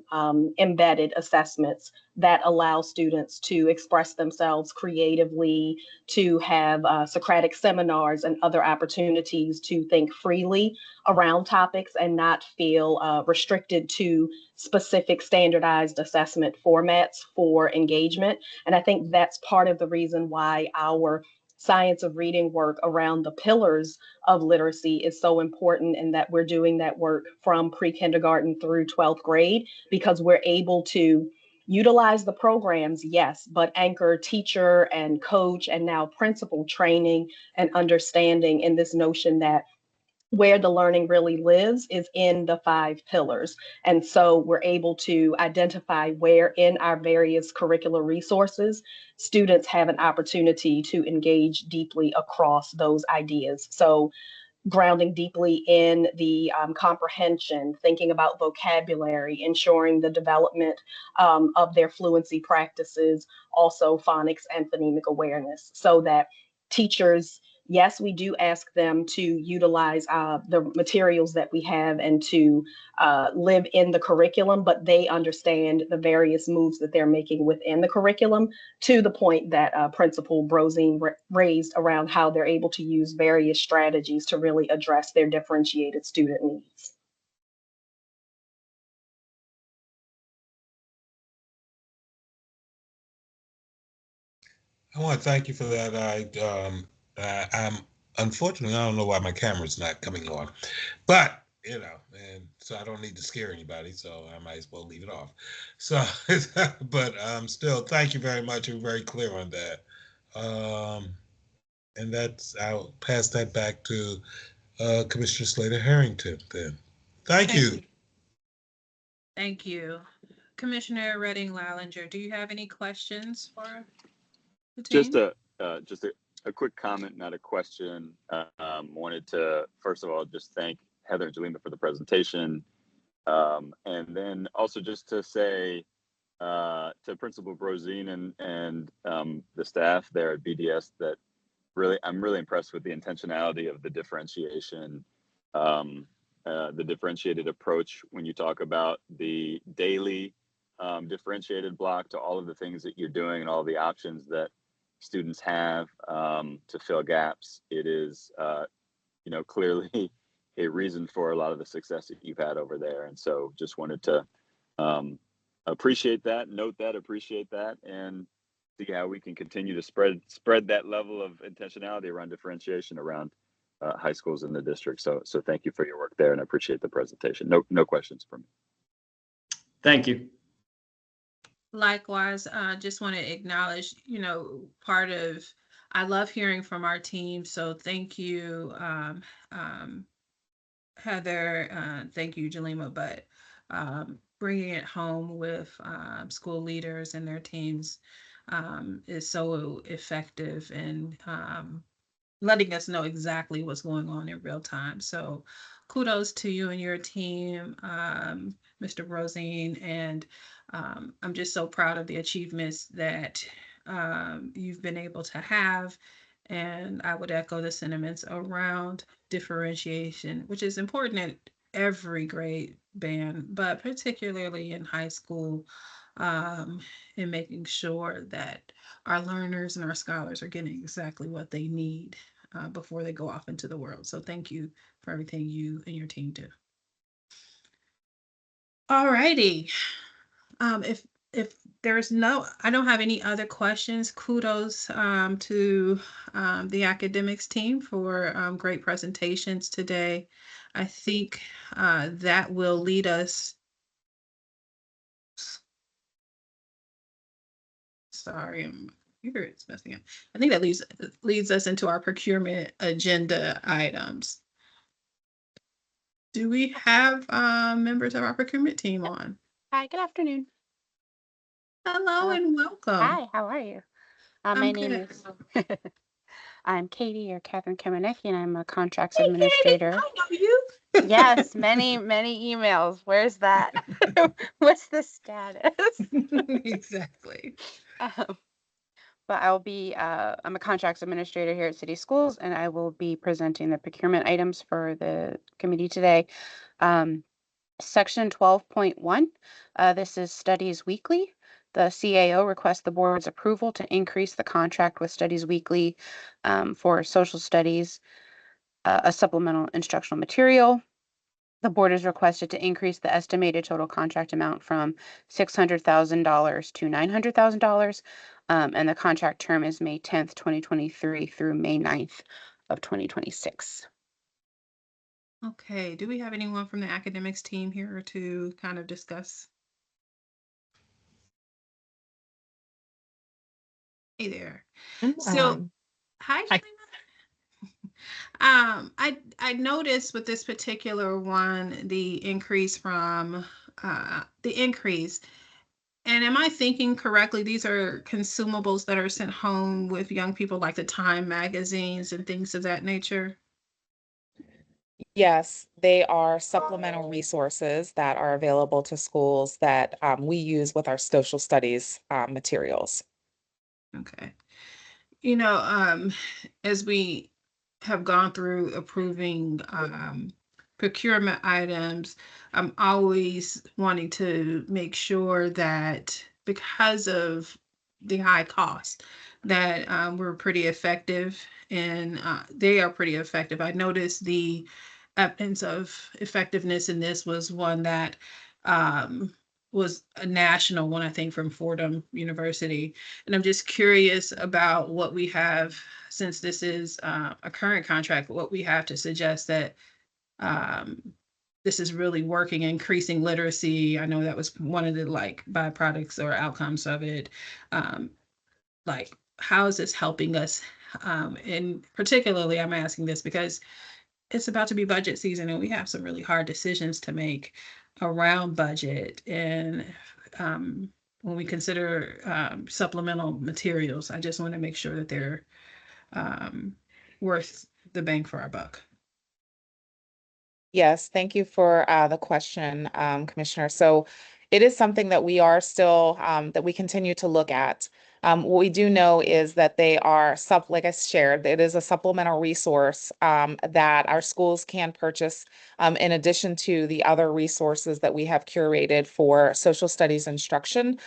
embedded assessments that allow students to express themselves creatively, to have Socratic seminars and other opportunities to think freely around topics and not feel restricted to specific standardized assessment formats for engagement. And I think that's part of the reason why our science of reading work around the pillars of literacy is so important, and that we're doing that work from pre-kindergarten through 12th grade, because we're able to utilize the programs, yes, but anchor teacher and coach and now principal training and understanding in this notion that where the learning really lives is in the 5 pillars. And so we're able to identify where in our various curricular resources students have an opportunity to engage deeply across those ideas. So grounding deeply in the comprehension, thinking about vocabulary, ensuring the development of their fluency practices, also phonics and phonemic awareness, so that teachers, yes, we do ask them to utilize the materials that we have and to live in the curriculum, but they understand the various moves that they're making within the curriculum, to the point that Principal Brosine raised around how they're able to use various strategies to really address their differentiated student needs. I want to thank you for that. I'm unfortunately, I don't know why my camera's not coming on, but you know, and so I don't need to scare anybody, so I might as well leave it off. So, but still, thank you very much. You're very clear on that. And I'll pass that back to Commissioner Slater Harrington then. Thank you. Thank you. Commissioner Redding Lallinger, do you have any questions for the team? Just a quick comment, not a question. Wanted to first of all just thank Heather and Jalima for the presentation, and then also just to say to Principal Brosine and the staff there at BDS that I'm really impressed with the intentionality of the differentiation, the differentiated approach when you talk about the daily differentiated block to all of the things that you're doing and all the options that students have to fill gaps. It is, clearly a reason for a lot of the success that you've had over there. And so just wanted to appreciate that, appreciate that, and see how we can continue to spread that level of intentionality around differentiation around high schools in the district. So thank you for your work there, and I appreciate the presentation. No questions from me. Thank you. Likewise, just want to acknowledge, I love hearing from our team. So thank you, Heather. Thank you, Jalima. But bringing it home with school leaders and their teams is so effective in letting us know exactly what's going on in real time. So kudos to you and your team, Mr. Brosine, and I'm just so proud of the achievements that you've been able to have. And I would echo the sentiments around differentiation, which is important at every grade band, but particularly in high school, in making sure that our learners and our scholars are getting exactly what they need before they go off into the world. So thank you for everything you and your team do. All righty. If there's I don't have any other questions. Kudos to the academics team for great presentations today. I think that will lead us. Sorry, my computer is messing up. I think that leads us into our procurement agenda items. Do we have members of our procurement team on? Hi, good afternoon. Hello and welcome. Hi, how are you? My name good. is I'm Katie, or Catherine Kamenecki, and I'm a contracts administrator. I know you. Yes, many emails. Where's that? What's the status? Exactly. But I'll be I'm a contracts administrator here at City Schools, and I will be presenting the procurement items for the committee today. Section 12.1, this is Studies Weekly. The CAO requests the board's approval to increase the contract with Studies Weekly for social studies, a supplemental instructional material. The board is requested to increase the estimated total contract amount from $600,000 to $900,000. And the contract term is May 10th, 2023 through May 9th of 2026. Okay, do we have anyone from the academics team here to kind of discuss? Hey there. So, hi, hi. Shalima. I noticed with this particular one, the increase, and am I thinking correctly? These are consumables that are sent home with young people, like the Time magazines and things of that nature? Yes, they are supplemental resources that are available to schools that we use with our social studies materials. Okay. You know, as we have gone through approving procurement items, I'm always wanting to make sure that because of the high cost, that we're pretty effective, and they are pretty effective. I noticed the evidence of effectiveness in this was one that was a national one, I think, from Fordham University. And I'm just curious about what we have, since this is a current contract, what we have to suggest that um, this is really working, increasing literacy. I know that was one of the like byproducts or outcomes of it. Like, how is this helping us? And particularly, I'm asking this because it's about to be budget season and we have some really hard decisions to make around budget. And when we consider supplemental materials, I just want to make sure that they're worth the bang for our buck. Yes, thank you for the question, Commissioner. So it is something that we are still, that we continue to look at. What we do know is that they are, like I shared, it is a supplemental resource that our schools can purchase in addition to the other resources that we have curated for social studies instruction.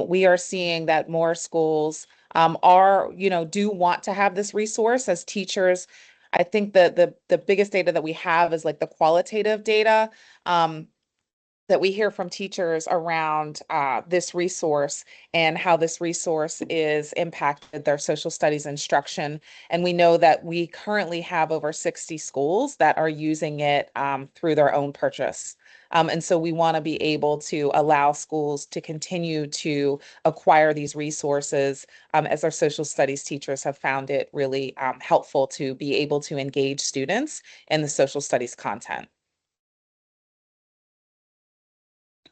We are seeing that more schools do want to have this resource as teachers. I think the biggest data that we have is like the qualitative data that we hear from teachers around this resource and how this resource is impacted their social studies instruction. And we know that we currently have over 60 schools that are using it through their own purchase. And so we want to be able to allow schools to continue to acquire these resources as our social studies teachers have found it really helpful to be able to engage students in the social studies content.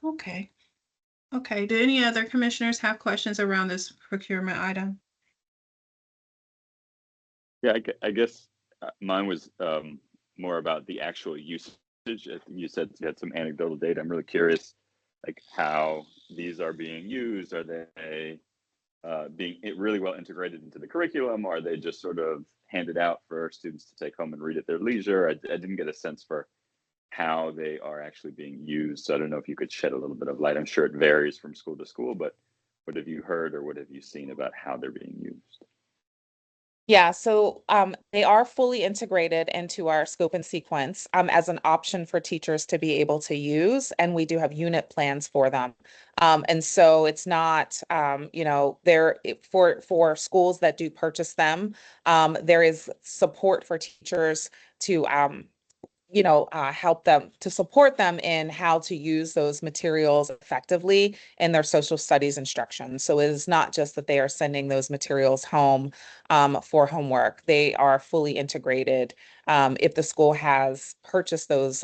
Okay. Okay. Do any other commissioners have questions around this procurement item? Yeah, I guess mine was more about the actual usage. You said you had some anecdotal data. I'm really curious, like how these are being used. Are they being really well integrated into the curriculum? Or are they just sort of handed out for students to take home and read at their leisure? I didn't get a sense for how they are actually being used. So I don't know if you could shed a little bit of light. I'm sure it varies from school to school, but what have you heard or what have you seen about how they're being used? Yeah, so they are fully integrated into our scope and sequence as an option for teachers to be able to use, and we do have unit plans for them. And so it's not, for schools that do purchase them, there is support for teachers to help them, to support them in how to use those materials effectively in their social studies instruction. So it is not just that they are sending those materials home for homework. They are fully integrated. If the school has purchased those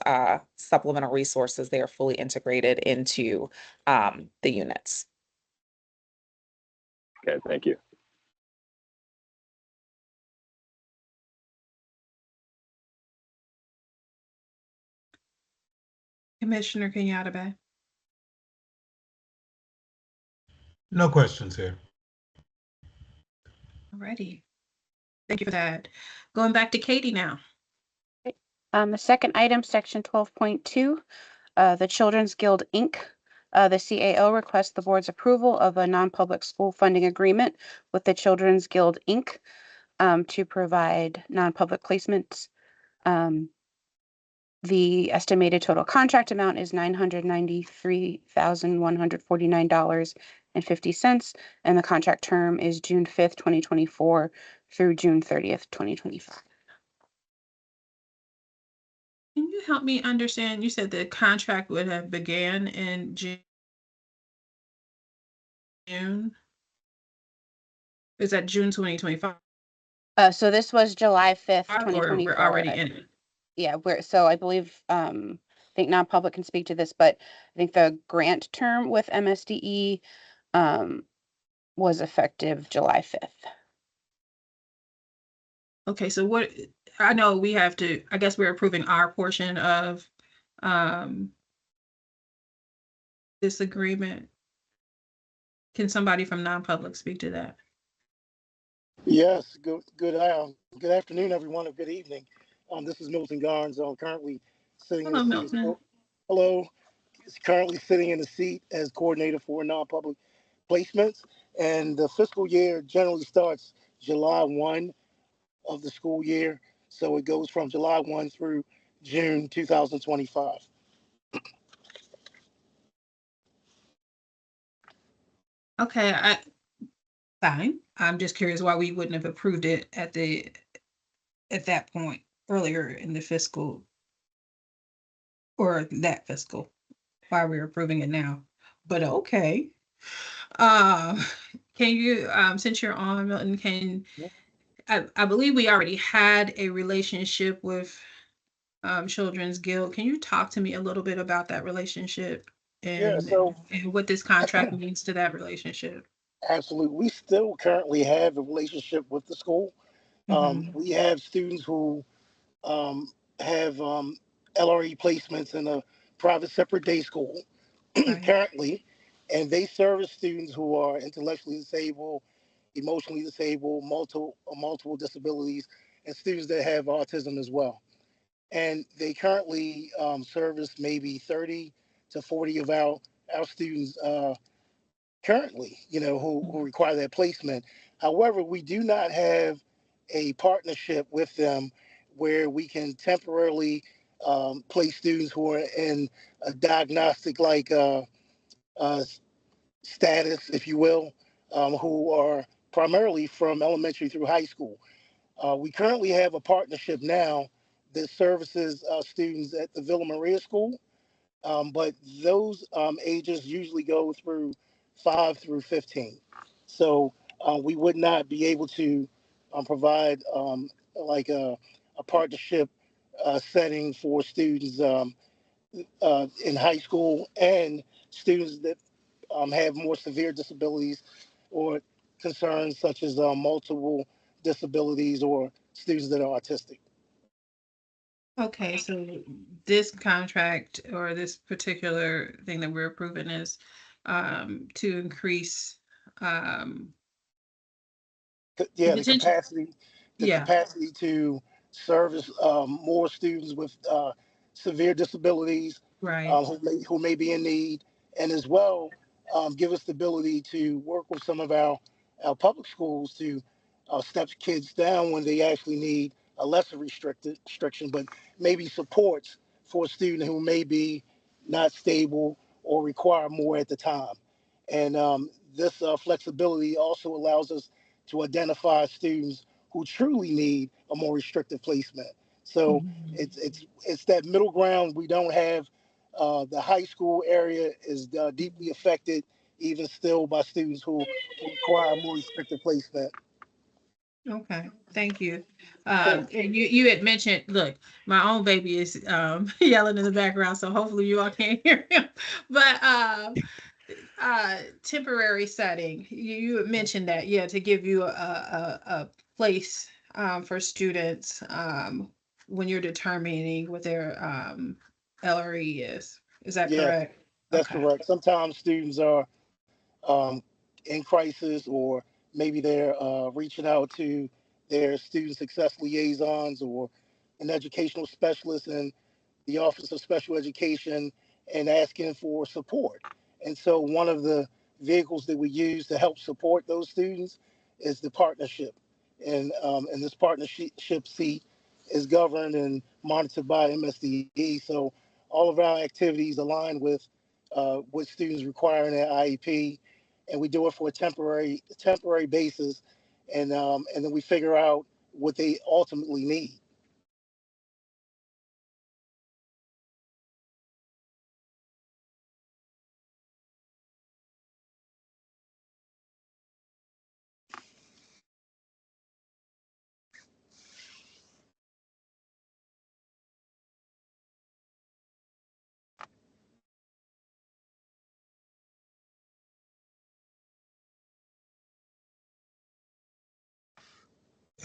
supplemental resources, they are fully integrated into the units. Okay, thank you. Commissioner Kenyatta. No questions here. Alrighty. Thank you for that. Going back to Katie now. The second item, section 12.2, The Children's Guild, Inc. The CAO requests the board's approval of a non-public school funding agreement with the Children's Guild, Inc. To provide non-public placements. The estimated total contract amount is $993,149.50, and the contract term is June 5th, 2024 through June 30th, 2025. Can you help me understand? You said the contract would have began in June. Is that June 2025? So this was July 5th, Or 2024. we're already in it? Yeah, so I believe, I think non-public can speak to this, but I think the grant term with MSDE was effective July 5th. Okay, so what, I know we have to, I guess we're approving our portion of this agreement. Can somebody from non-public speak to that? Yes, good afternoon, everyone, or good evening. This is Milton Garnes. I'm currently sitting Hello, in the seat. Milton. Hello. Currently sitting in the seat as coordinator for non-public placements. And the fiscal year generally starts July 1 of the school year. So it goes from July 1 through June 2025. Okay, fine. I'm just curious why we wouldn't have approved it at that point earlier in the fiscal or that fiscal, why we're approving it now. But okay. Can you, since you're on, Milton, I believe we already had a relationship with Children's Guild. Can you talk to me a little bit about that relationship and what this contract means to that relationship? Absolutely. We still currently have a relationship with the school. We have students who have LRE placements in a private separate day school currently, and they service students who are intellectually disabled, emotionally disabled, multiple disabilities, and students that have autism as well. And they currently service maybe 30 to 40 of our students currently, who require that placement. However, we do not have a partnership with them where we can temporarily place students who are in a diagnostic status, if you will, who are primarily from elementary through high school. We currently have a partnership now that services students at the Villa Maria School, but those ages usually go through 5 through 15. So we would not be able to provide like a partnership setting for students in high school and students that have more severe disabilities or concerns such as multiple disabilities or students that are autistic. Okay, so this contract or this particular thing that we're approving is to increase the capacity to service more students with severe disabilities, who may be in need, and as well give us the ability to work with some of our public schools to step kids down when they actually need a lesser restriction, but maybe supports for a student who may be not stable or require more at the time. And this flexibility also allows us to identify students who truly need a more restrictive placement. So it's that middle ground. We don't have the high school area is deeply affected, even still, by students who require more restrictive placement. Okay, thank you. And you had mentioned, look, my own baby is yelling in the background, so hopefully you all can't hear him. But temporary setting, you had mentioned that, yeah, to give you a place for students when you're determining what their LRE is. Is that correct? That's correct. Sometimes students are in crisis, or maybe they're reaching out to their student success liaisons or an educational specialist in the Office of Special Education, and asking for support. And so one of the vehicles that we use to help support those students is the partnership. And this partnership seat is governed and monitored by MSDE. So all of our activities align with what students require in their IEP, and we do it for a temporary basis, and then we figure out what they ultimately need.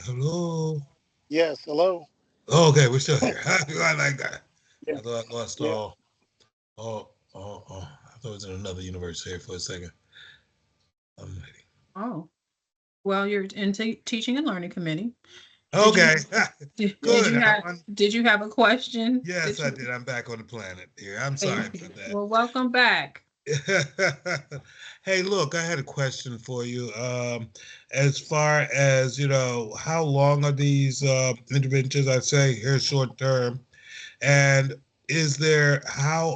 Hello. Yes, hello. Oh, okay, we're still here. I like that. Yeah. I thought I lost Yeah. all. Oh. I thought it was in another universe here for a second. I'm ready. Oh, well, you're in teaching and learning committee. Okay. Did you Good. have a question? Yes, I did. I'm back on the planet here. I'm sorry Thank you. about that. Well, welcome back. Hey, look, I had a question for you. As far as, how long are these interventions? I say here short term. And how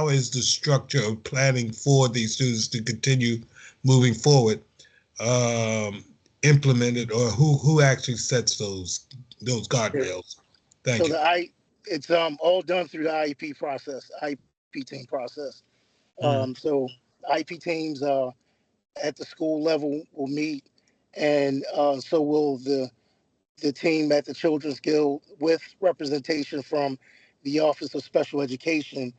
is the structure of planning for these students to continue moving forward implemented, or who actually sets those guardrails? Thank So you. it's all done through the IEP process, IEP team process. So IEP teams at the school level will meet, and so will the team at the Children's Guild with representation from the Office of Special Education,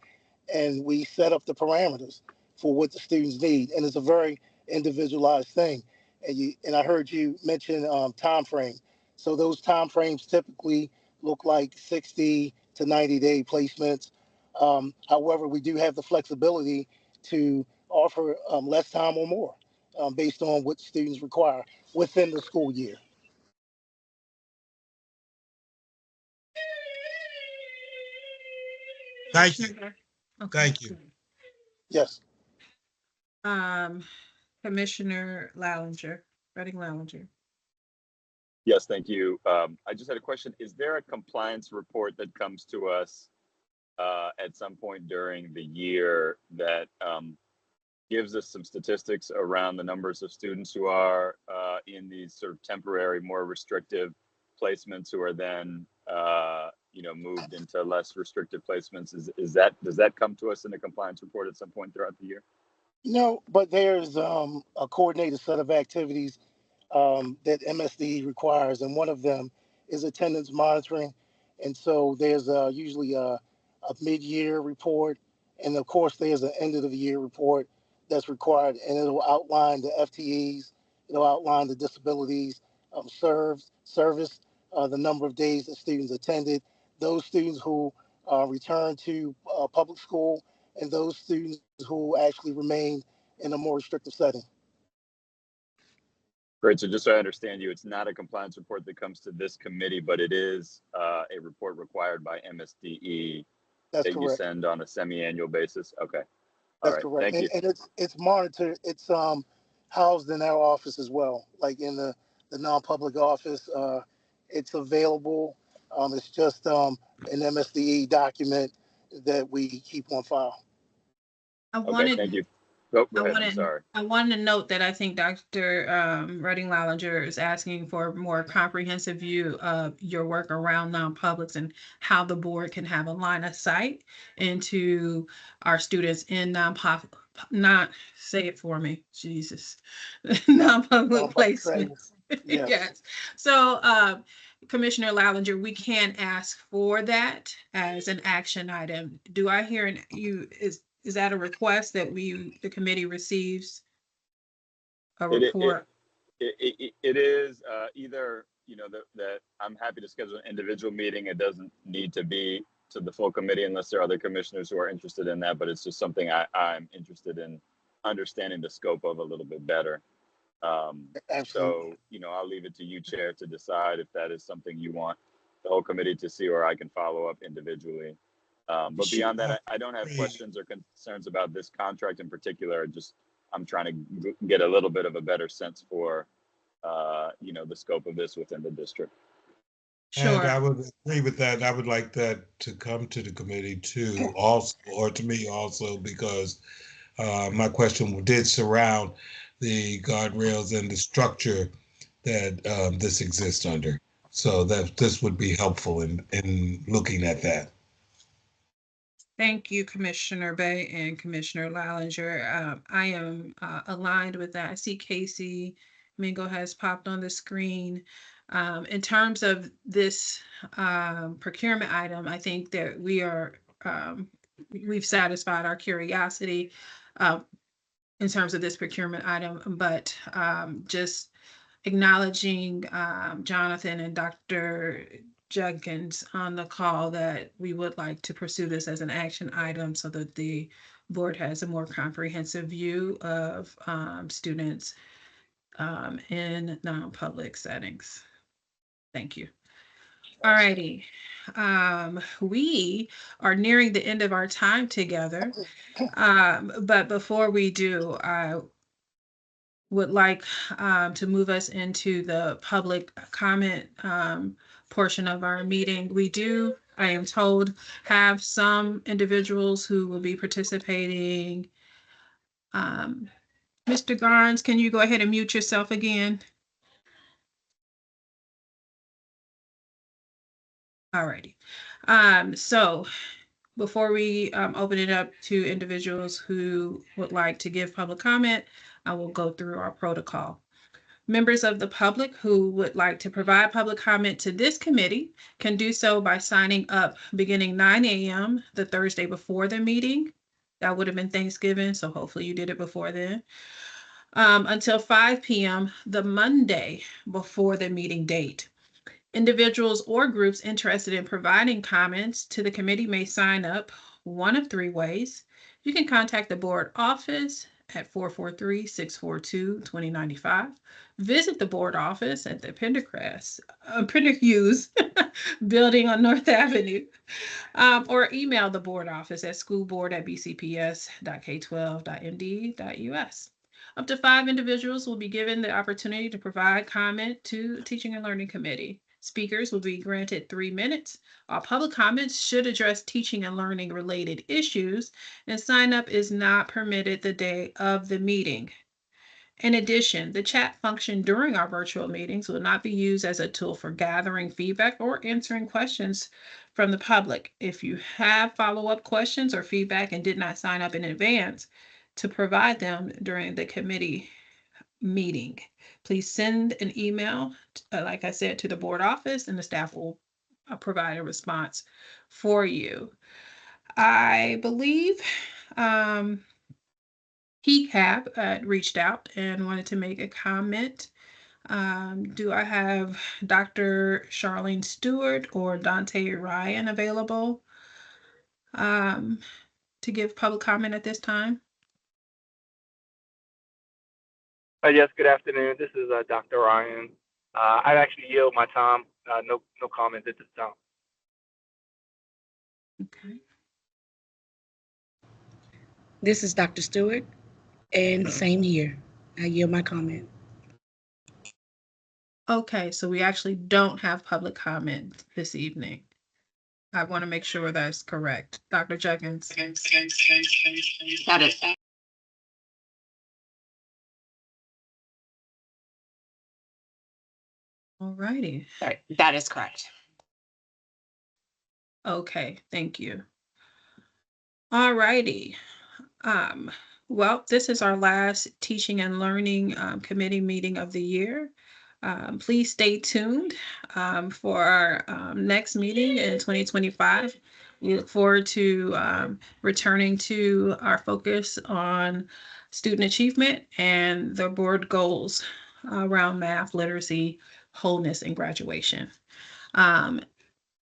and we set up the parameters for what the students need, and it's a very individualized thing. And I heard you mention time frame. So those time frames typically look like 60 to 90-day placements. However, we do have the flexibility to offer less time or more based on what students require within the school year. Thank you. Okay. Thank you. Yes. Commissioner Lallinger, Reading Lallinger. Yes, thank you. I just had a question. Is there a compliance report that comes to us at some point during the year that gives us some statistics around the numbers of students who are in these sort of temporary, more restrictive placements, who are then moved into less restrictive placements? Does that come to us in a compliance report at some point throughout the year? No, but there's a coordinated set of activities that MSD requires, and one of them is attendance monitoring. And so there's usually a mid-year report, and of course there's an end of the year report that's required, and it'll outline the FTEs, it'll outline the disabilities service, the number of days that students attended, those students who return to public school, and those students who actually remain in a more restrictive setting. Great. So just so I understand you, it's not a compliance report that comes to this committee, but it is a report required by MSDE That's that you correct. send on a semi-annual basis. Okay. All That's right. correct. Thank you. And it's monitored. It's housed in our office as well, like in the non-public office. It's available. It's just an MSDE document that we keep on file. Okay. Thank you. Go ahead. I'm sorry. I wanted to note that I think Dr. Reading Lallinger is asking for a more comprehensive view of your work around non-publics and how the board can have a line of sight into our students in non-public, not say it for me, Jesus, non-public placements. Yes. Yes. So, Commissioner Lallinger, we can ask for that as an action item. Do I hear is that a request that the committee receives a report? It is either, that I'm happy to schedule an individual meeting. It doesn't need to be to the full committee unless there are other commissioners who are interested in that, but it's just something I'm interested in understanding the scope of a little bit better. So, I'll leave it to you, Chair, to decide if that is something you want the whole committee to see, or I can follow up individually. But beyond that, I don't have questions or concerns about this contract in particular. I'm trying to get a little bit of a better sense for, the scope of this within the district. And I would agree with that. I would like that to come to the committee too, also, or to me also, because my question did surround the guardrails and the structure that this exists under. So that this would be helpful in looking at that. Thank you, Commissioner Bay and Commissioner Lallinger. I am aligned with that. I see Casey Mingo has popped on the screen. In terms of this procurement item, I think that we've satisfied our curiosity in terms of this procurement item, but just acknowledging Jonathan and Dr. Jenkins on the call that we would like to pursue this as an action item so that the board has a more comprehensive view of students in non-public settings. Thank you. All righty. We are nearing the end of our time together. But before we do, I would like to move us into the public comment portion of our meeting. We do, I am told, have some individuals who will be participating. Mr. Garnes, can you go ahead and mute yourself again? Alrighty. So before we open it up to individuals who would like to give public comment, I will go through our protocol. Members of the public who would like to provide public comment to this committee can do so by signing up beginning 9 a.m. the Thursday before the meeting. That would have been Thanksgiving, so hopefully you did it before then. Until 5 p.m. the Monday before the meeting date. Individuals or groups interested in providing comments to the committee may sign up one of three ways. You can contact the board office at 443-642-2095. Visit the board office at the Pendergrass Hughes building on North Avenue, or email the board office at schoolboard@bcps.k12.md.us. Up to 5 individuals will be given the opportunity to provide comment to the Teaching and Learning Committee. Speakers will be granted 3 minutes. All public comments should address teaching and learning related issues, and sign up is not permitted the day of the meeting. In addition, the chat function during our virtual meetings will not be used as a tool for gathering feedback or answering questions from the public. If you have follow-up questions or feedback and did not sign up in advance to provide them during the committee meeting, please send an email, like I said, to the board office, and the staff will provide a response for you. I believe PCAP reached out and wanted to make a comment. Do I have Dr. Charlene Stewart or Dante Ryan available to give public comment at this time? Yes, good afternoon. This is Dr. Ryan. I actually yield my time. No comment at this time. Okay. This is Dr. Stewart, and same here. I yield my comment. Okay, so we actually don't have public comment this evening. I want to make sure that's correct. Dr. Jenkins. That is. All righty. Sorry, that is correct. Okay, thank you. All righty. Well, this is our last Teaching and Learning Committee meeting of the year. Please stay tuned for our next meeting in 2025. We look forward to returning to our focus on student achievement and the board goals around math, literacy, wholeness, and graduation.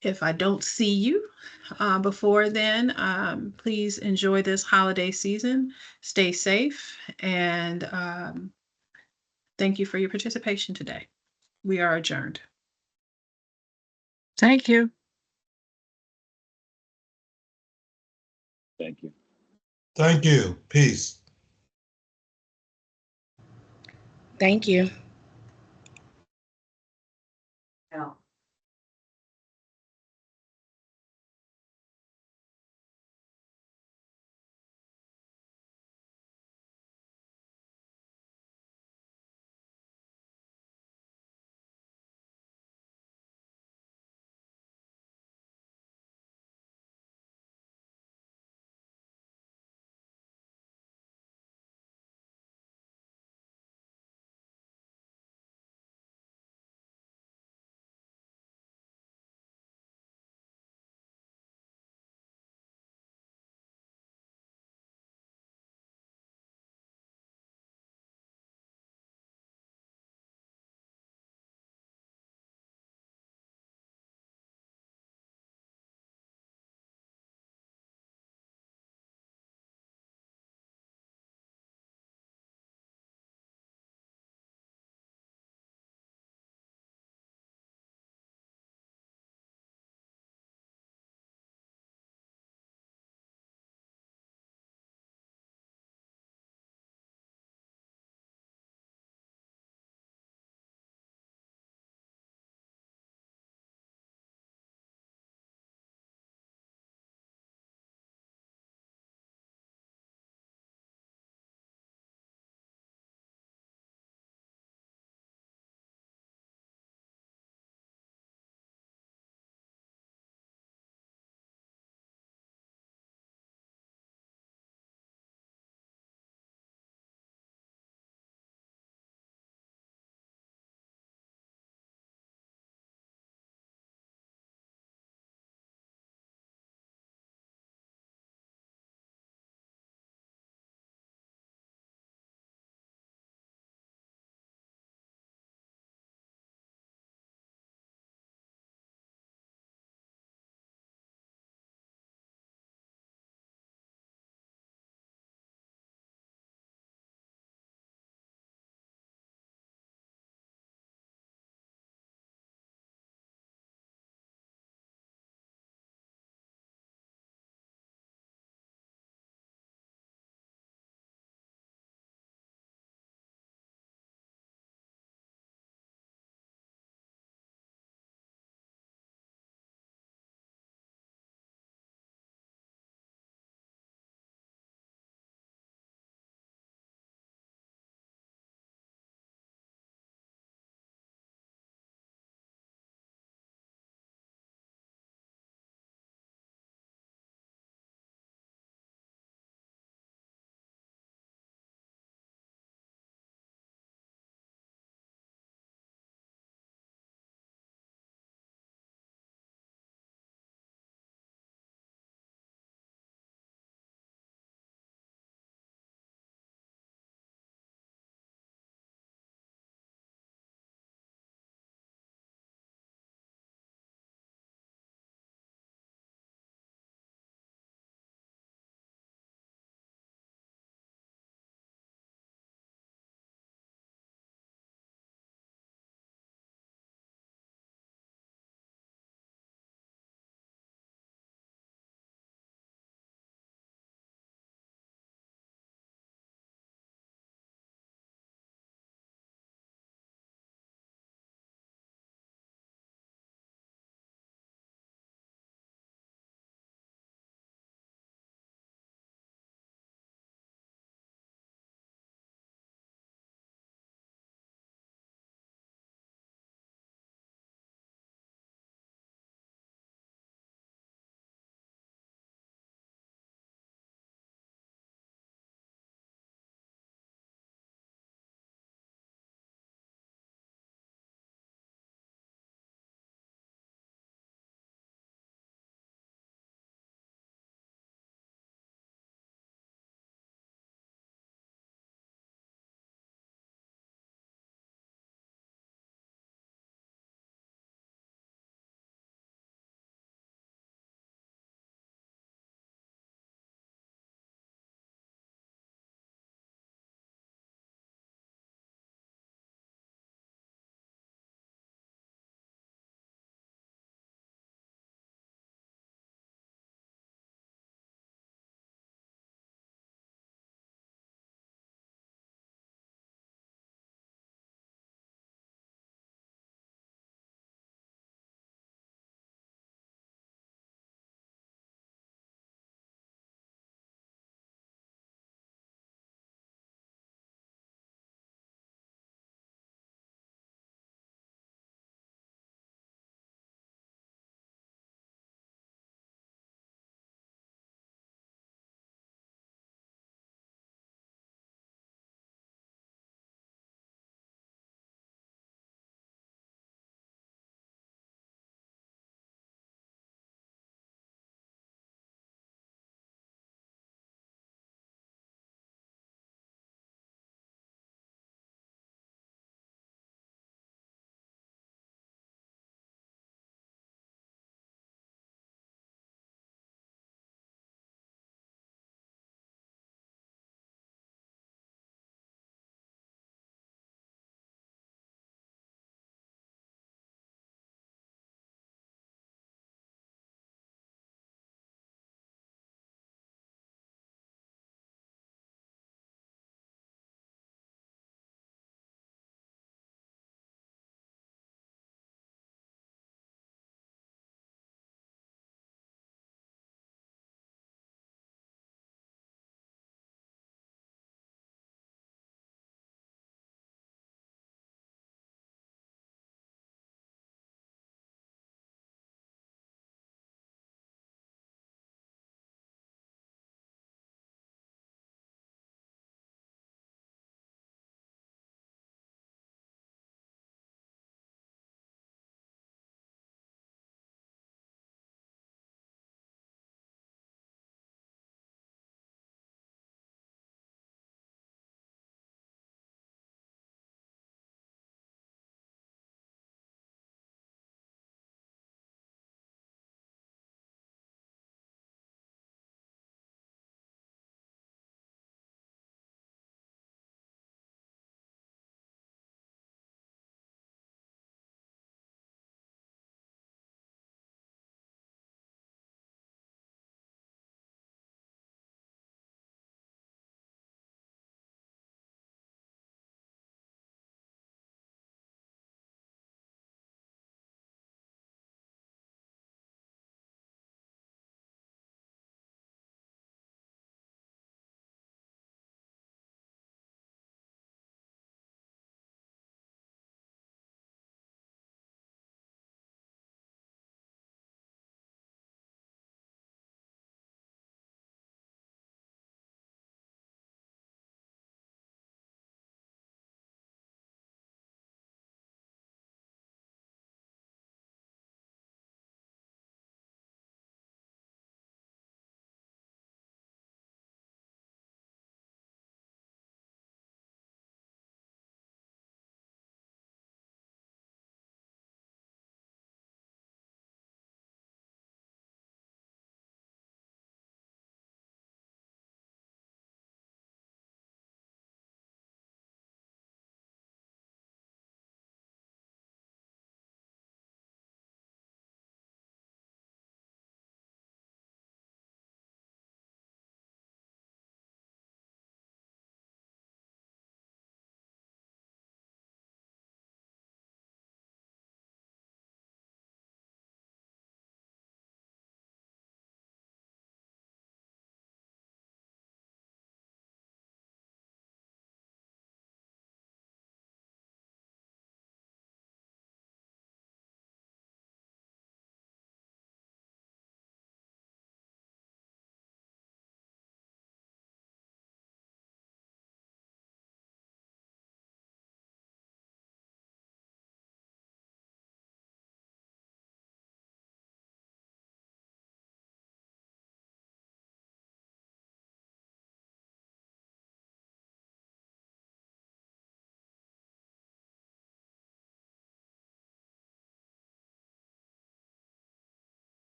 If I don't see you before then, please enjoy this holiday season. Stay safe, and thank you for your participation today. We are adjourned. Thank you. Thank you. Thank you. Peace. Thank you.